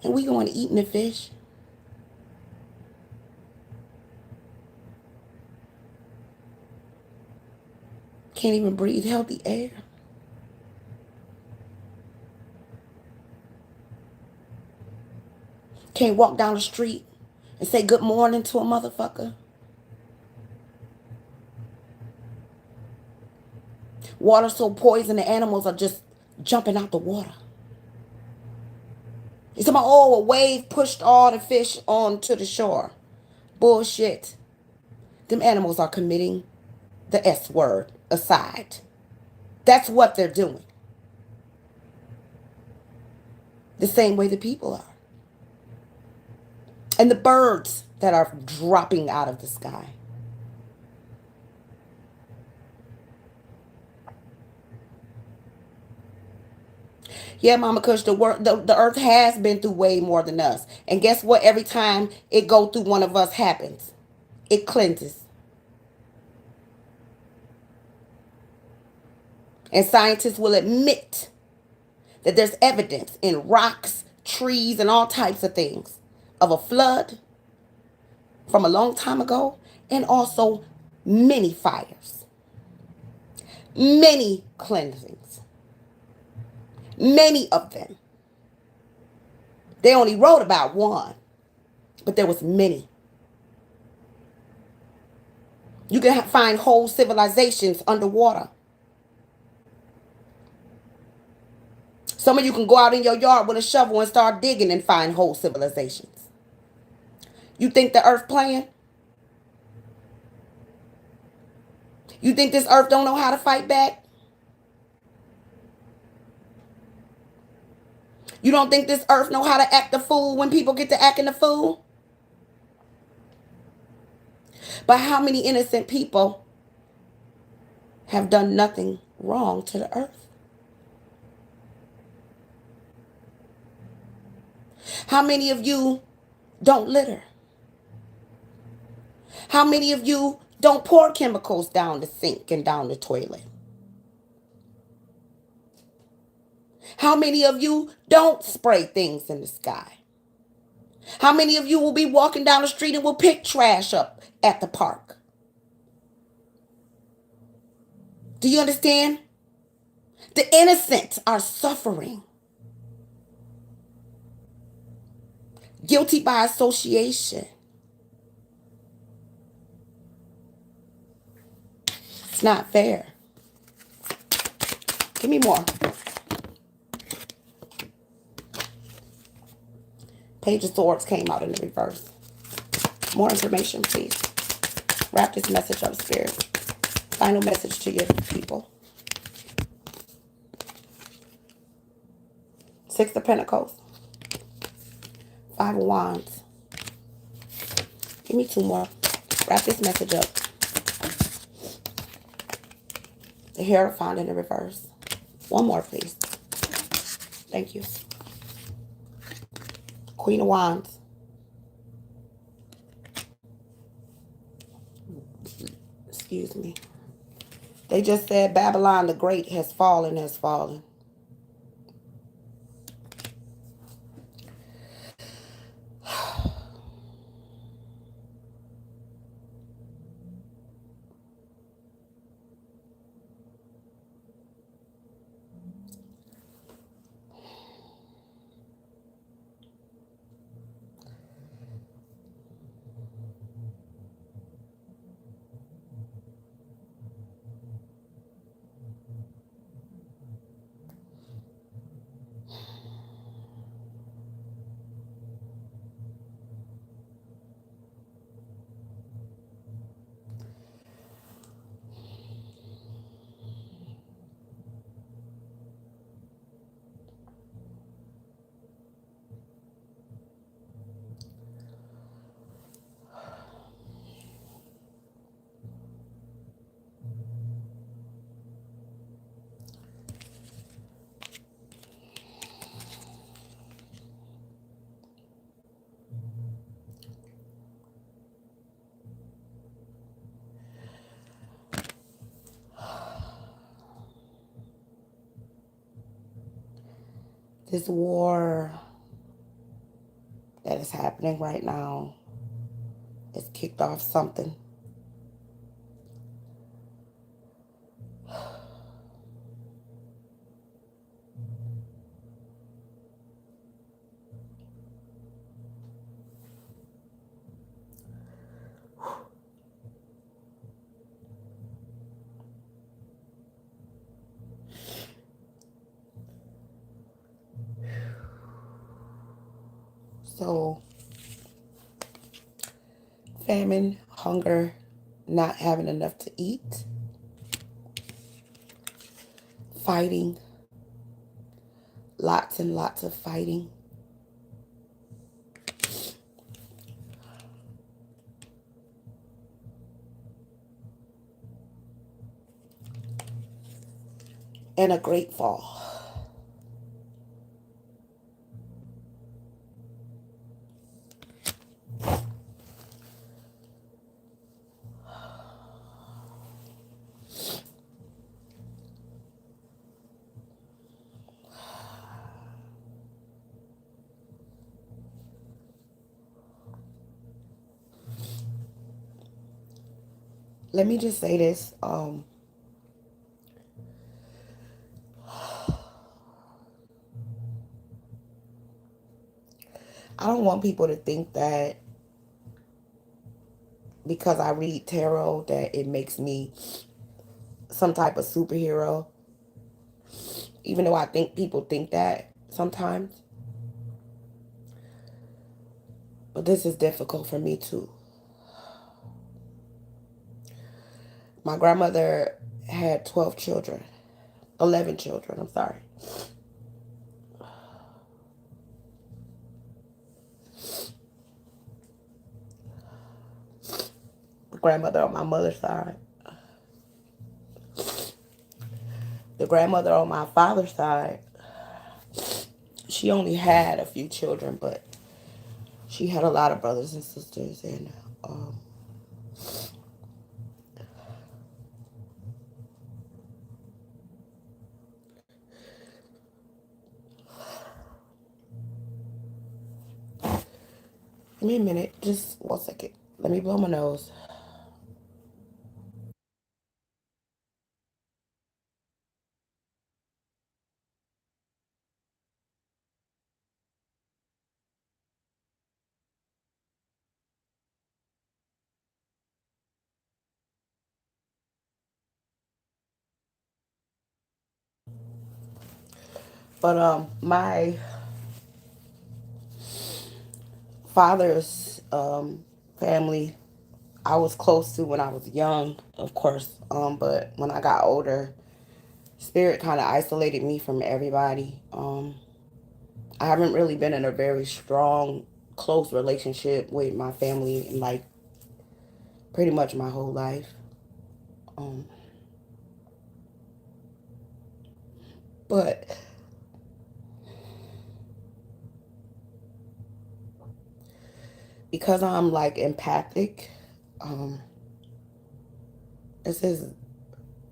And we going to eating the fish. Can't even breathe healthy air. Can't walk down the street and say good morning to a motherfucker. Water so poison the animals are just jumping out the water. It's about, oh, a wave pushed all the fish onto the shore. Bullshit. Them animals are committing the S word aside. That's what they're doing. The same way the people are. And the birds that are dropping out of the sky. Yeah, Mama Kush, the earth has been through way more than us. And guess what? Every time it go through one of us happens. It cleanses. And scientists will admit that there's evidence in rocks, trees, and all types of things of a flood from a long time ago, and also many fires, many cleansings, many of them. They only wrote about one, but there was many. You can find whole civilizations underwater. Some of you can go out in your yard with a shovel and start digging and find whole civilizations. You think the earth playing? You think this earth don't know how to fight back? You don't think this earth know how to act the fool when people get to acting the fool? But how many innocent people have done nothing wrong to the earth? How many of you don't litter? How many of you don't pour chemicals down the sink and down the toilet? How many of you don't spray things in the sky? How many of you will be walking down the street and will pick trash up at the park? Do you understand? The innocent are suffering. Guilty by association. It's not fair. Give me more. Page of Swords came out in the reverse. More information, please. Wrap this message up, Spirit. Final message to your people. Six of Pentacles. Five of Wands. Give me two more. Wrap this message up. The Hierophant in the reverse. One more, please. Thank you. Queen of Wands. Excuse me. They just said Babylon the Great has fallen, has fallen. This war that is happening right now has kicked off something. So, famine, hunger, not having enough to eat, fighting, lots and lots of fighting. And a great fall. let me just say this. I don't want people to think that because I read tarot that it makes me some type of superhero. Even though I think people think that sometimes. But this is difficult for me too. My grandmother had 12 children. 11 children, I'm sorry. The grandmother on my mother's side. The grandmother on my father's side, she only had a few children, but she had a lot of brothers and sisters. And give me a minute, just 1 second. Let me blow my nose. But my father's family, I was close to when I was young, of course. But when I got older, spirit kind of isolated me from everybody. I haven't really been in a very strong, close relationship with my family in like pretty much my whole life. Um, but because I'm like empathic, um, this is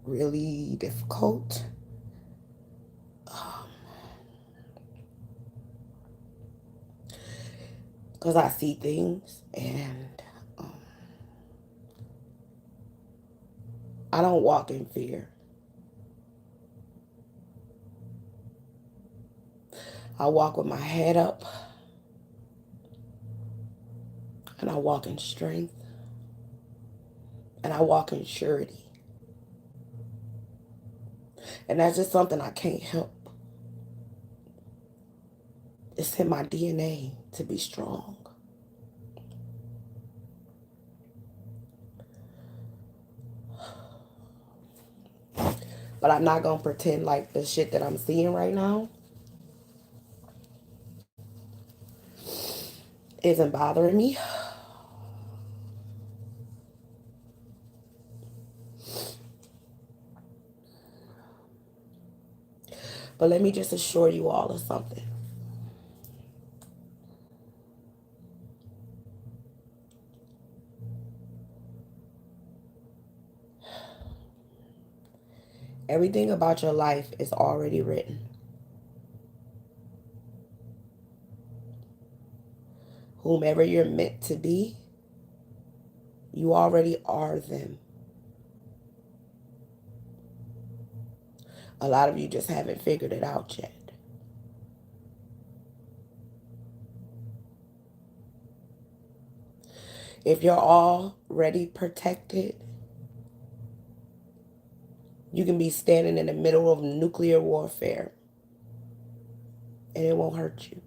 really difficult. Because I see things and I don't walk in fear. I walk with my head up and I walk in strength and I walk in surety. And that's just something I can't help. It's in my DNA to be strong. But I'm not going to pretend like the shit that I'm seeing right now isn't bothering me. But let me just assure you all of something. Everything about your life is already written. Whomever you're meant to be, you already are them. A lot of you just haven't figured it out yet. If you're already protected, you can be standing in the middle of nuclear warfare and it won't hurt you.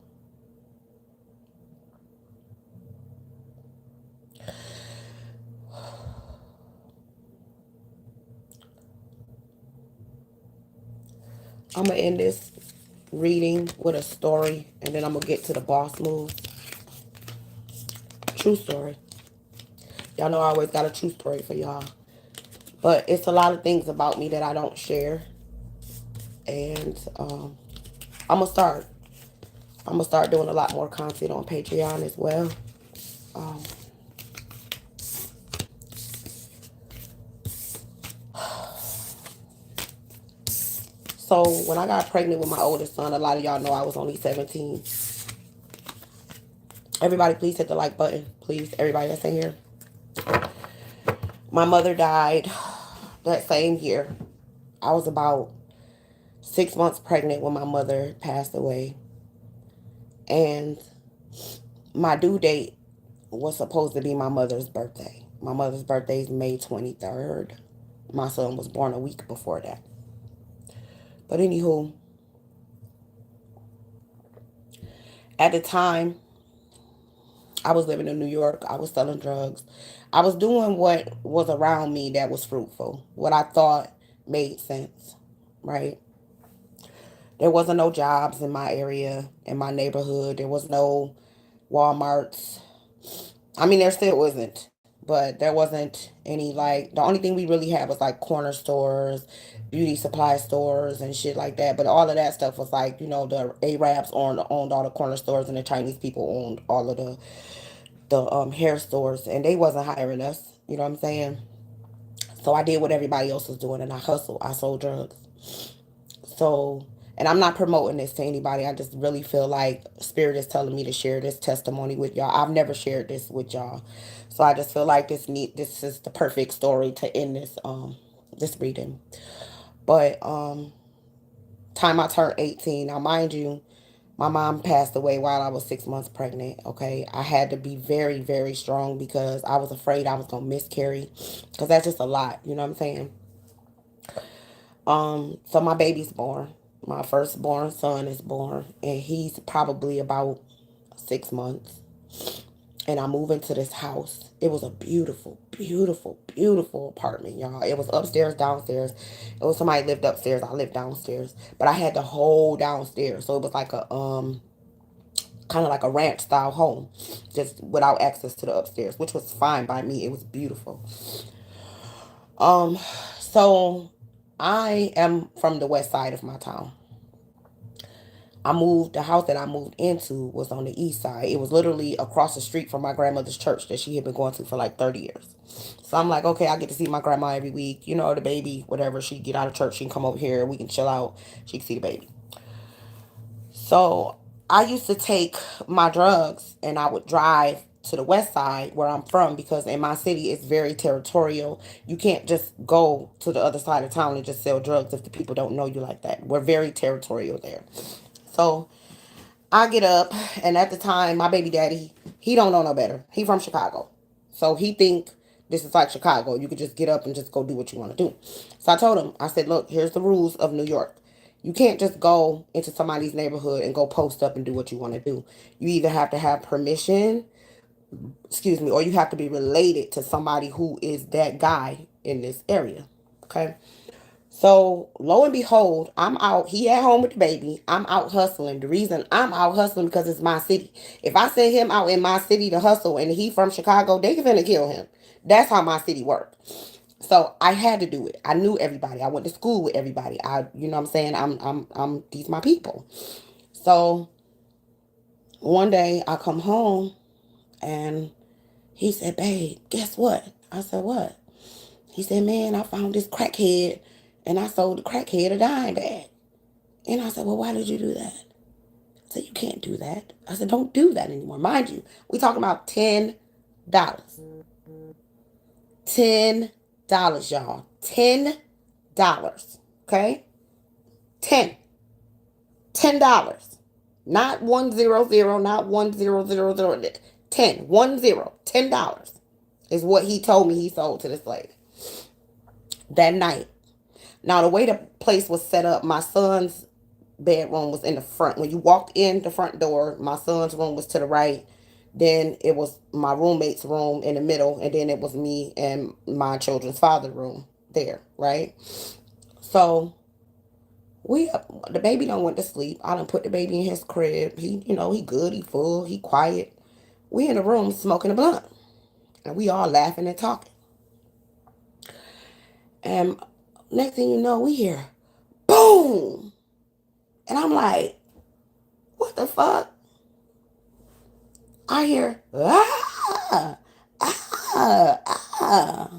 I'm going to end this reading with a story and then I'm going to get to the boss move. True story. Y'all know I always got a true story for y'all. But it's a lot of things about me that I don't share. And I'm going to start. I'm going to start doing a lot more content on Patreon as well. Um, so when I got pregnant with my oldest son, a lot of y'all know I was only 17. Everybody please hit the like button. Please, everybody that's in here. My mother died that same year. I was about 6 months pregnant when my mother passed away. And my due date was supposed to be my mother's birthday. My mother's birthday is May 23rd. My son was born a week before that. But anywho, at the time, I was living in New York. I was selling drugs. I was doing what was around me that was fruitful, what I thought made sense, right? There wasn't no jobs in my area, in my neighborhood. There was no Walmarts. I mean, there still wasn't, but there wasn't any, like, the only thing we really had was like corner stores, beauty supply stores, and shit like that. But all of that stuff was like, the Arabs owned all the corner stores, and the Chinese people owned all of the hair stores, and they wasn't hiring us. You know what I'm saying? So I did what everybody else was doing, and I hustled. I sold drugs. So, and I'm not promoting this to anybody. I just really feel like Spirit is telling me to share this testimony with y'all. I've never shared this with y'all. So I just feel like this is the perfect story to end this reading. But time I turned 18. Now mind you, my mom passed away while I was 6 months pregnant. Okay. I had to be very, very strong because I was afraid I was gonna miscarry. Because that's just a lot, you know what I'm saying? So my baby's born. My firstborn son is born, and he's probably about 6 months. And I move into this house. It was a beautiful, beautiful, beautiful apartment, y'all. It was upstairs, downstairs. It was somebody lived upstairs. I lived downstairs, but I had the whole downstairs, so it was like a kind of like a ranch style home, just without access to the upstairs, which was fine by me. It was beautiful. Um, so I am from the west side of my town. The house that I moved into was on the east side. It was literally across the street from my grandmother's church that she had been going to for like 30 years. So I'm like, okay, I get to see my grandma every week. The baby, whatever, she get out of church, she can come over here, we can chill out, she can see the baby. So I used to take my drugs and I would drive to the west side where I'm from, because in my city it's very territorial. You can't just go to the other side of town and just sell drugs if the people don't know you like that. We're very territorial there. So I get up, and at the time, my baby daddy, he don't know no better. He from Chicago. So he think this is like Chicago. You could just get up and just go do what you want to do. So I told him, I said, look, here's the rules of New York. You can't just go into somebody's neighborhood and go post up and do what you want to do. You either have to have permission, excuse me, or you have to be related to somebody who is that guy in this area. Okay. So lo and behold, I'm out. He at home with the baby. I'm out hustling. The reason I'm out hustling because it's my city. If I send him out in my city to hustle and he from Chicago, they gonna kill him. That's how my city works. So I had to do it. I knew everybody. I went to school with everybody. You know what I'm saying? These my people. So one day I come home and he said, babe, guess what? I said, what? He said, man, I found this crackhead and I sold the crackhead a dime bag. And I said, well, why did you do that? I said, you can't do that. I said, don't do that anymore. Mind you, we talking about $10. $10, y'all. $10. Okay? 10. $10. Not 100, not 1000. 10. 10. $10 is what he told me he sold to this lady that night. Now, the way the place was set up, my son's bedroom was in the front. When you walked in the front door, my son's room was to the right. Then it was my roommate's room in the middle. And then it was me and my children's father's room there, right? So the baby done went to sleep. I done put the baby in his crib. He good, he full, he quiet. We in the room smoking a blunt. And we all laughing and talking. And next thing you know, we hear boom. And I'm like, what the fuck? I hear, ah, ah, ah.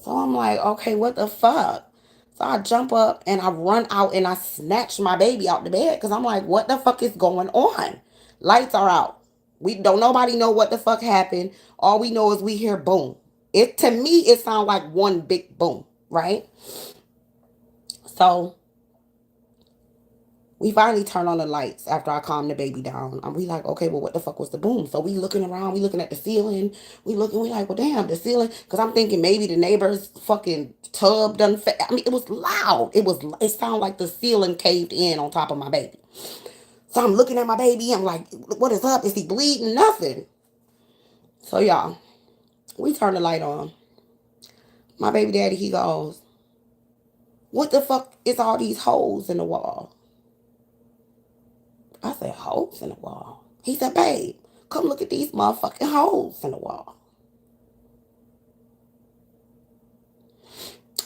So I'm like, okay, what the fuck? So I jump up and I run out and I snatch my baby out the bed because I'm like, what the fuck is going on? Lights are out. We don't nobody know what the fuck happened. All we know is we hear boom. It, to me, it sounds like one big boom, right? So we finally turn on the lights after I calm the baby down. And we like, okay, well, what the fuck was the boom? So we looking around, we looking at the ceiling. We like, well, damn, the ceiling. Because I'm thinking maybe the neighbor's fucking tub done. I mean, it was loud. It sounded like the ceiling caved in on top of my baby. So I'm looking at my baby. I'm like, what is up? Is he bleeding? Nothing. So y'all, we turn the light on. My baby daddy, he goes, what the fuck is all these holes in the wall? I said, holes in the wall? He said, babe, come look at these motherfucking holes in the wall.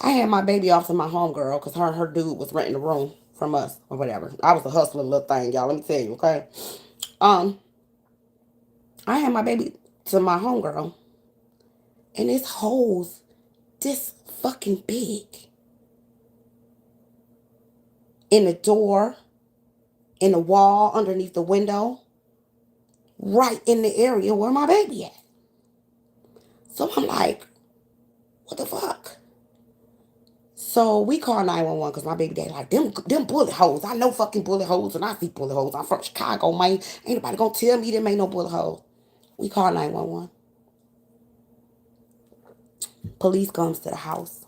I had my baby off to my homegirl because her dude was renting the room from us or whatever. I was a hustling little thing, y'all. Let me tell you, okay? Um, I had my baby to my homegirl, and it's holes this fucking big in the door, in the wall, underneath the window, right in the area where my baby at. So I'm like, what the fuck? So we call 911 because my baby daddy like, them bullet holes. I know fucking bullet holes and I see bullet holes. I'm from Chicago, man. Ain't nobody gonna tell me them ain't no bullet holes. We call 911. Police comes to the house.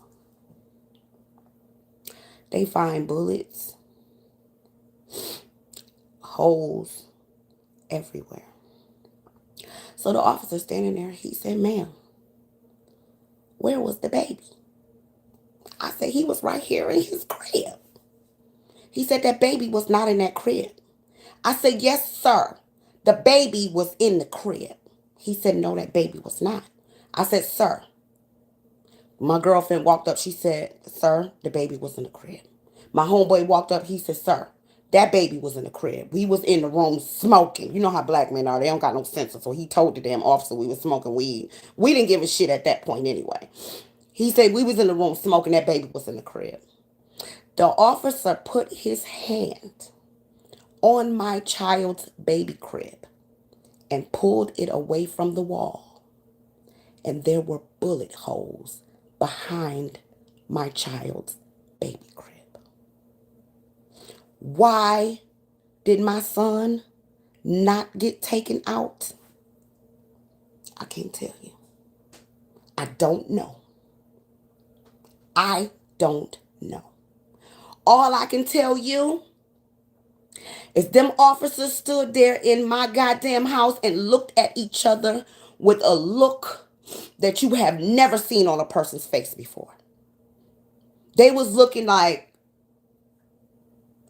They find bullets, holes everywhere. So the officer standing there, he said, ma'am, where was the baby? I said, he was right here in his crib. He said, that baby was not in that crib. I said, yes, sir. The baby was in the crib. He said, no, that baby was not. I said, sir. My girlfriend walked up. She said, sir, the baby was in the crib. My homeboy walked up. He said, sir, that baby was in the crib. We was in the room smoking. You know how black men are. They don't got no sense. So he told the damn officer we was smoking weed. We didn't give a shit at that point anyway. He said we was in the room smoking. That baby was in the crib. The officer put his hand on my child's baby crib and pulled it away from the wall. And there were bullet holes behind my child's baby crib. Why did my son not get taken out? I can't tell you. I don't know. I don't know. All I can tell you is them officers stood there in my goddamn house and looked at each other with a look that you have never seen on a person's face before. They was looking like,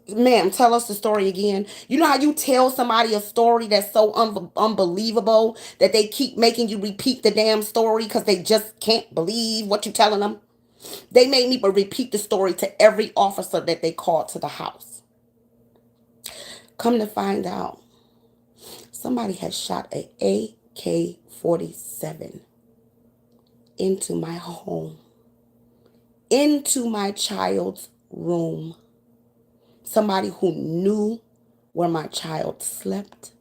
ma'am, tell us the story again. You know how you tell somebody a story that's so unbelievable that they keep making you repeat the damn story because they just can't believe what you're telling them? They made me repeat the story to every officer that they called to the house. Come to find out, somebody had shot an AK-47 into my home, into my child's room. Somebody who knew where my child slept.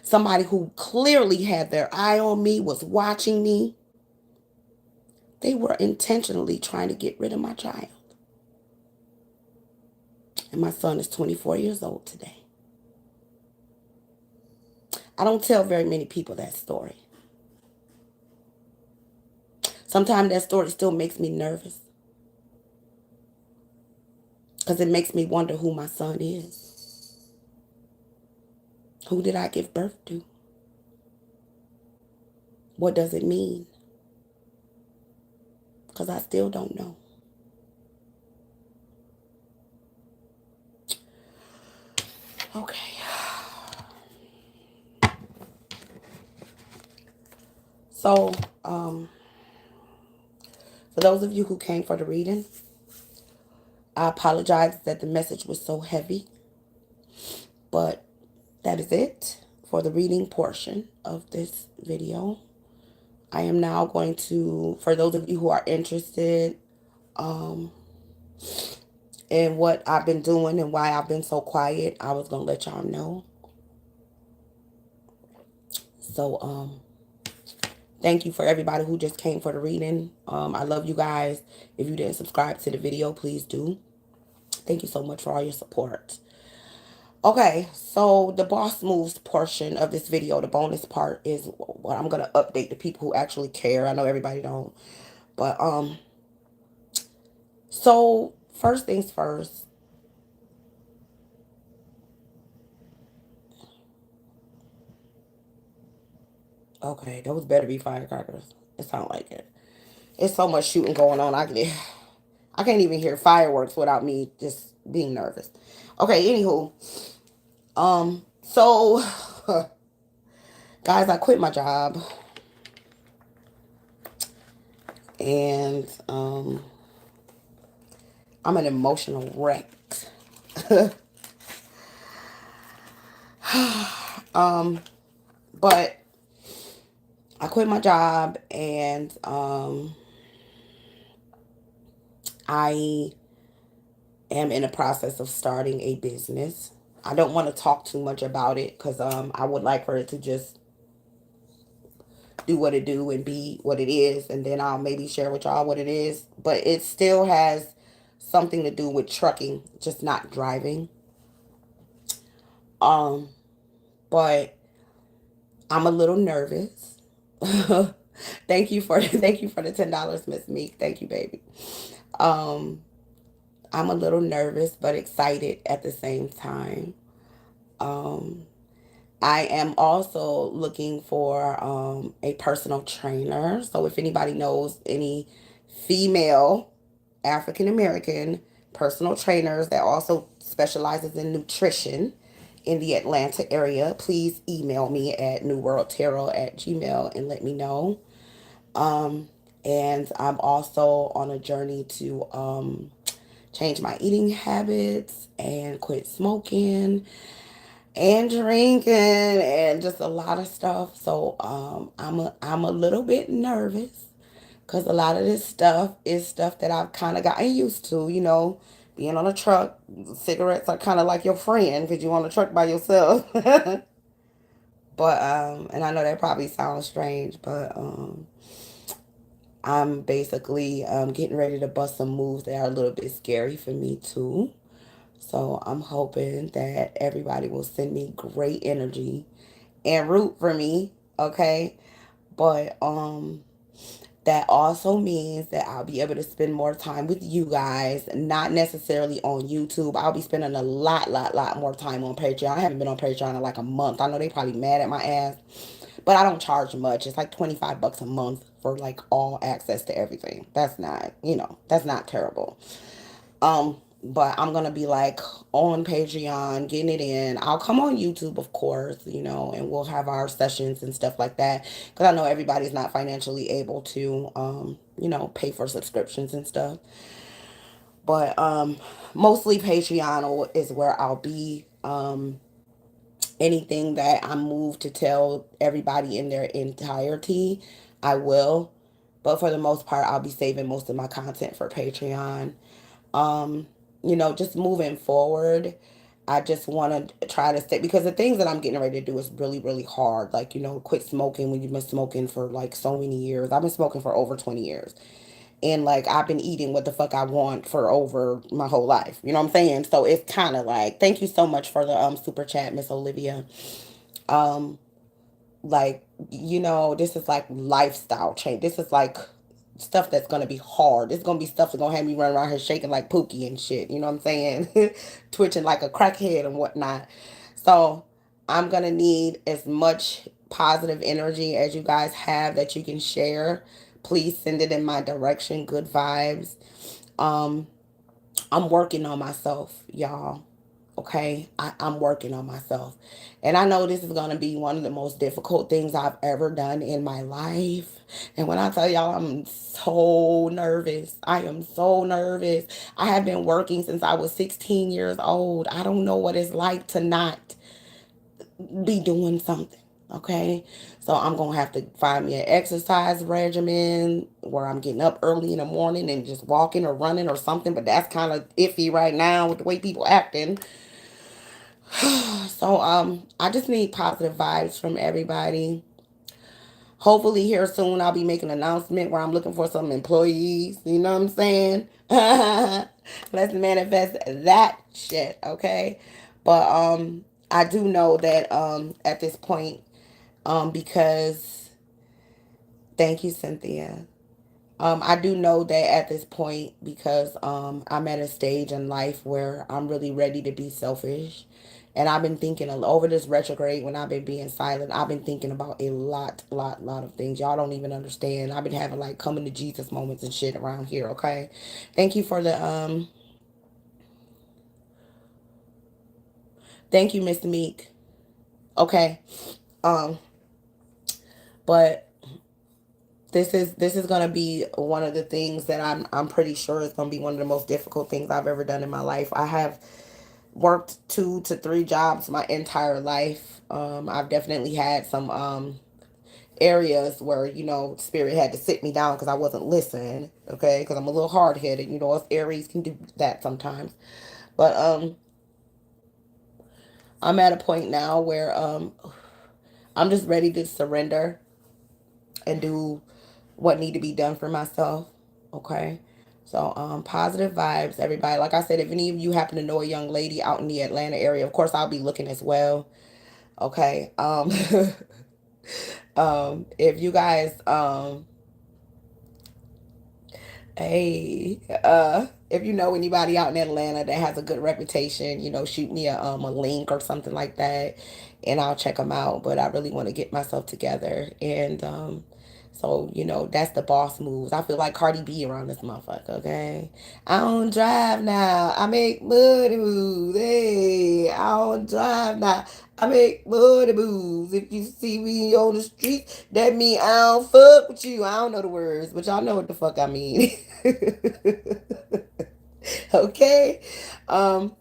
Somebody who clearly had their eye on me, was watching me. They were intentionally trying to get rid of my child. And my son is 24 years old today. I don't tell very many people that story. Sometimes that story still makes me nervous. Because it makes me wonder who my son is. Who did I give birth to? What does it mean? Because I still don't know. Okay. So, for those of you who came for the reading, I apologize that the message was so heavy. But that is it for the reading portion of this video. I am now going to, for those of you who are interested in what I've been doing and why I've been so quiet, I was going to let y'all know. So, Thank you for everybody who just came for the reading. I love you guys. If you didn't subscribe to the video, please do. Thank you so much for all your support. Okay, so the boss moves portion of this video, the bonus part, is what I'm gonna update the people who actually care. I know everybody don't, but so first things first. Okay, those better be firecrackers. It sounds like it. It's so much shooting going on. I can't even hear fireworks without me just being nervous. Okay, anywho, so guys, I quit my job, and I'm an emotional wreck. But I quit my job, and I am in the process of starting a business. I don't want to talk too much about it because I would like for it to just do what it do and be what it is, and then I'll maybe share with y'all what it is. But it still has something to do with trucking, just not driving. Um, but I'm a little nervous. Thank you for the $10, Miss Meek. Thank you, baby. Um, I'm a little nervous but excited at the same time. Um, I am also looking for a personal trainer. So if anybody knows any female African American personal trainers that also specializes in nutrition in the Atlanta area, please email me at nuworldtarot@gmail and let me know. And I'm also on a journey to change my eating habits and quit smoking and drinking and just a lot of stuff. So I'm a little bit nervous because a lot of this stuff is stuff that I've kind of gotten used to. You know, being on a truck, cigarettes are kind of like your friend because you're on a truck by yourself. But and I know that probably sounds strange, but I'm basically getting ready to bust some moves that are a little bit scary for me too. So I'm hoping that everybody will send me great energy and root for me, okay? But that also means that I'll be able to spend more time with you guys, not necessarily on YouTube. I'll be spending a lot more time on Patreon. I haven't been on Patreon in like a month. I know they probably mad at my ass, but I don't charge much. It's like 25 bucks a month for like all access to everything. That's not, that's not terrible. But I'm gonna be like on Patreon, getting it in. I'll come on YouTube, of course, and we'll have our sessions and stuff like that. Because I know everybody's not financially able to, pay for subscriptions and stuff. But mostly Patreon is where I'll be. Anything that I'm moved to tell everybody in their entirety, I will. But for the most part, I'll be saving most of my content for Patreon. Um, just moving forward, I just want to try to stay because the things that I'm getting ready to do is really, really hard. Like, quit smoking when you've been smoking for like so many years. I've been smoking for over 20 years. And like I've been eating what the fuck I want for over my whole life. You know what I'm saying? So it's kind of like, thank you so much for the super chat, Miss Olivia. Um, like, this is like lifestyle change. This is like stuff that's gonna be hard. It's gonna be stuff that's gonna have me running around here shaking like Pookie and shit. You know what I'm saying? Twitching like a crackhead and whatnot. So I'm gonna need as much positive energy as you guys have that you can share. Please send it in my direction. Good vibes. Um, I'm working on myself, y'all. Okay, I'm working on myself. And I know this is going to be one of the most difficult things I've ever done in my life. And when I tell y'all, I'm so nervous. I am so nervous. I have been working since I was 16 years old. I don't know what it's like to not be doing something. Okay, so I'm gonna have to find me an exercise regimen where I'm getting up early in the morning and just walking or running or something. But that's kind of iffy right now with the way people acting. So I just need positive vibes from everybody. Hopefully here soon I'll be making an announcement where I'm looking for some employees. You know what I'm saying? Let's manifest that shit, okay? But I do know that at this point, because thank you, Cynthia. I do know that at this point, because I'm at a stage in life where I'm really ready to be selfish. And I've been thinking over this retrograde when I've been being silent. I've been thinking about a lot of things. Y'all don't even understand. I've been having like coming to Jesus moments and shit around here, okay? Thank you for the thank you, Miss Meek. Okay. Um, but this is gonna be one of the things that I'm pretty sure is gonna be one of the most difficult things I've ever done in my life. I have worked 2 to 3 jobs my entire life. I've definitely had some areas where spirit had to sit me down because I wasn't listening. Okay, because I'm a little hard headed. Us Aries can do that sometimes. But I'm at a point now where I'm just ready to surrender and do what need to be done for myself. Okay. So positive vibes, everybody. Like I said, if any of you happen to know a young lady out in the Atlanta area, of course I'll be looking as well. Okay. If you guys hey, if you know anybody out in Atlanta that has a good reputation, shoot me a link or something like that, and I'll check them out. But I really want to get myself together, and so that's the boss moves. I feel like Cardi B around this motherfucker. Okay, I don't drive now. I make money moves. Hey, I don't drive now. I make money moves. If you see me on the street, that mean I don't fuck with you. I don't know the words, but y'all know what the fuck I mean. Okay. Um,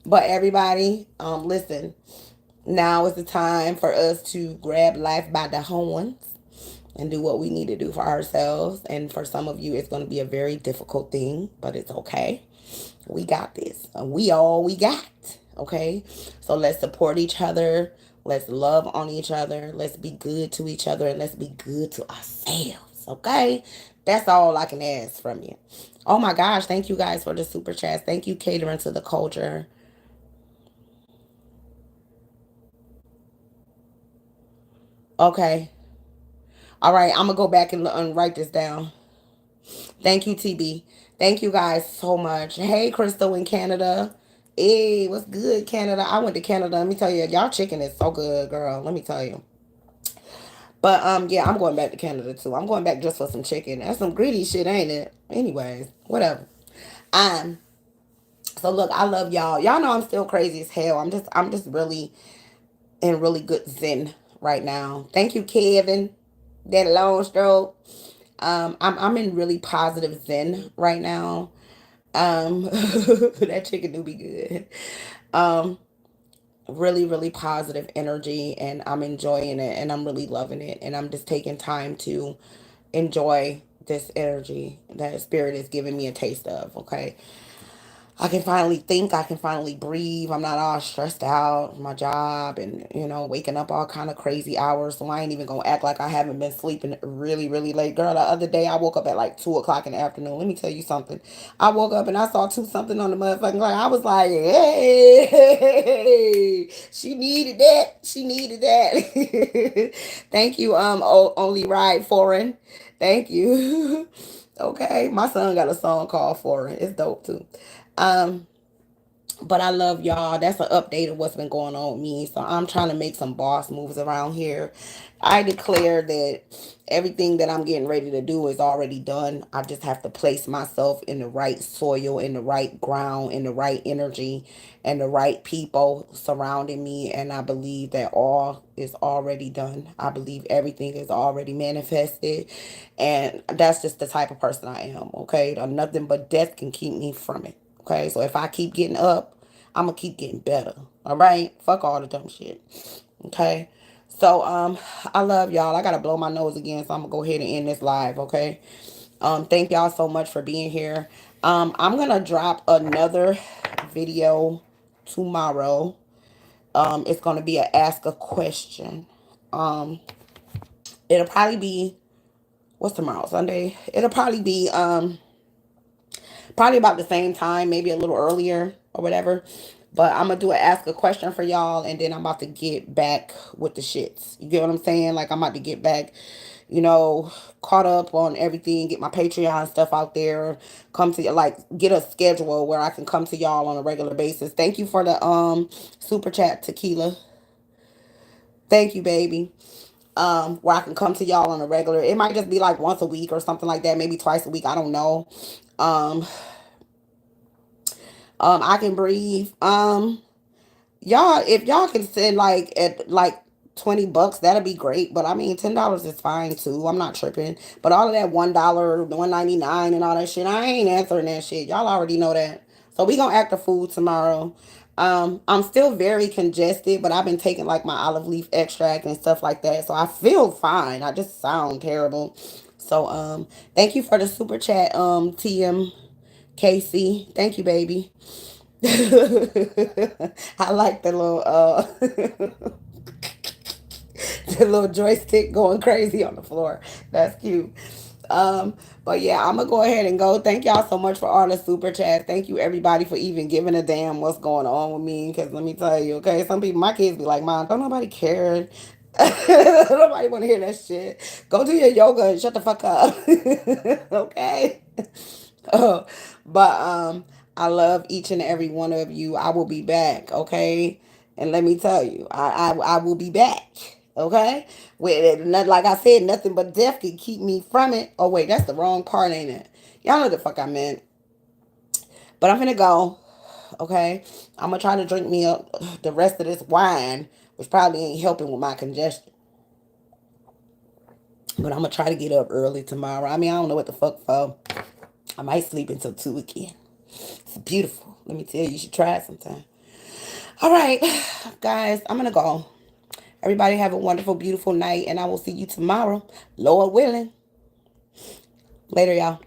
but everybody, listen. Now is the time for us to grab life by the horns and do what we need to do for ourselves. And for some of you, it's going to be a very difficult thing, but it's okay. We got this. We all we got. Okay. So let's support each other. Let's love on each other. Let's be good to each other, and let's be good to ourselves. Okay. That's all I can ask from you. Oh my gosh. Thank you guys for the super chats. Thank you, catering to the culture. Okay. All right. I'm going to go back and write this down. Thank you, TB. Thank you guys so much. Hey, Crystal in Canada. Hey, what's good, Canada? I went to Canada. Let me tell you, y'all chicken is so good, girl. Let me tell you. But yeah, I'm going back to Canada too. I'm going back just for some chicken. That's some greedy shit, ain't it? Anyways, whatever. Um, so look, I love y'all. Y'all know I'm still crazy as hell. I'm just really in really good zen right now. Thank you, Kevin. That long stroke. I'm in really positive zen right now. That chicken do be good. Um, really positive energy, and I'm enjoying it, and I'm really loving it, and I'm just taking time to enjoy this energy that spirit is giving me a taste of. Okay, I can finally think. I can finally breathe. I'm not all stressed out. My job and waking up all kind of crazy hours. So I ain't even gonna act like I haven't been sleeping really late. Girl, the other day I woke up at like 2 o'clock in the afternoon. Let me tell you something. I woke up and I saw two something on the motherfucking light. I was like, hey, she needed that. She needed that. Thank you. Only ride foreign. Thank you. Okay, my son got a song called Foreign. It's dope too. Um, but I love y'all. That's an update of what's been going on with me. So I'm trying to make some boss moves around here. I declare that everything that I'm getting ready to do is already done. I just have to place myself in the right soil, in the right ground, in the right energy, and the right people surrounding me. And I believe that all is already done. I believe everything is already manifested. And that's just the type of person I am. Okay. Nothing but death can keep me from it. Okay, so if I keep getting up, I'm gonna keep getting better. All right, fuck all the dumb shit. Okay, so I love y'all. I gotta blow my nose again, so I'm gonna go ahead and end this live. Okay, thank y'all so much for being here. I'm gonna drop another video tomorrow. It's gonna be a ask a question. Um, It'll probably be, what's tomorrow? Sunday. It'll probably about the same time, maybe a little earlier or whatever. But I'm gonna do an ask a question for y'all, and then I'm about to get back with the shits. You get what I'm saying? Like, I'm about to get back, you know, caught up on everything, get my Patreon stuff out there, come to, like, get a schedule where I can come to y'all on a regular basis. Thank you for the super chat, Tequila. Thank you, baby. Where I can come to y'all on a regular. It might just be like once a week or something like that, maybe twice a week. I don't know. Um, I can breathe. Y'all, if y'all can send like at like $20, that'd be great. But I mean, $10 is fine too. I'm not tripping. But all of that $1, $1.99, and all that shit, I ain't answering that shit. Y'all already know that. So we gonna act a fool tomorrow. I'm still very congested, but I've been taking like my olive leaf extract and stuff like that. So I feel fine. I just sound terrible. So thank you for the super chat, TM Thank you, baby. I like the little the little joystick going crazy on the floor. That's cute. But yeah, I'm gonna go ahead and go. Thank y'all so much for all the super chats. Thank you everybody for even giving a damn what's going on with me. Cause let me tell you, okay, some people, my kids be like, "Mom, don't nobody care." Nobody want to hear that shit. Go do your yoga and shut the fuck up. Okay. Oh, but I love each and every one of you. I will be back, okay? And let me tell you, I will be back, okay? With it, like I said, nothing but death can keep me from it. Oh wait, that's the wrong part, ain't it? Y'all know the fuck I meant. But I'm gonna go, okay? I'm gonna try to drink me up the rest of this wine, which probably ain't helping with my congestion. But I'm gonna try to get up early tomorrow. I mean, I don't know what the fuck for. I might sleep until 2 again. It's beautiful. Let me tell you, you should try it sometime. All right, guys, I'm going to go. Everybody have a wonderful, beautiful night, and I will see you tomorrow. Lord willing. Later, y'all.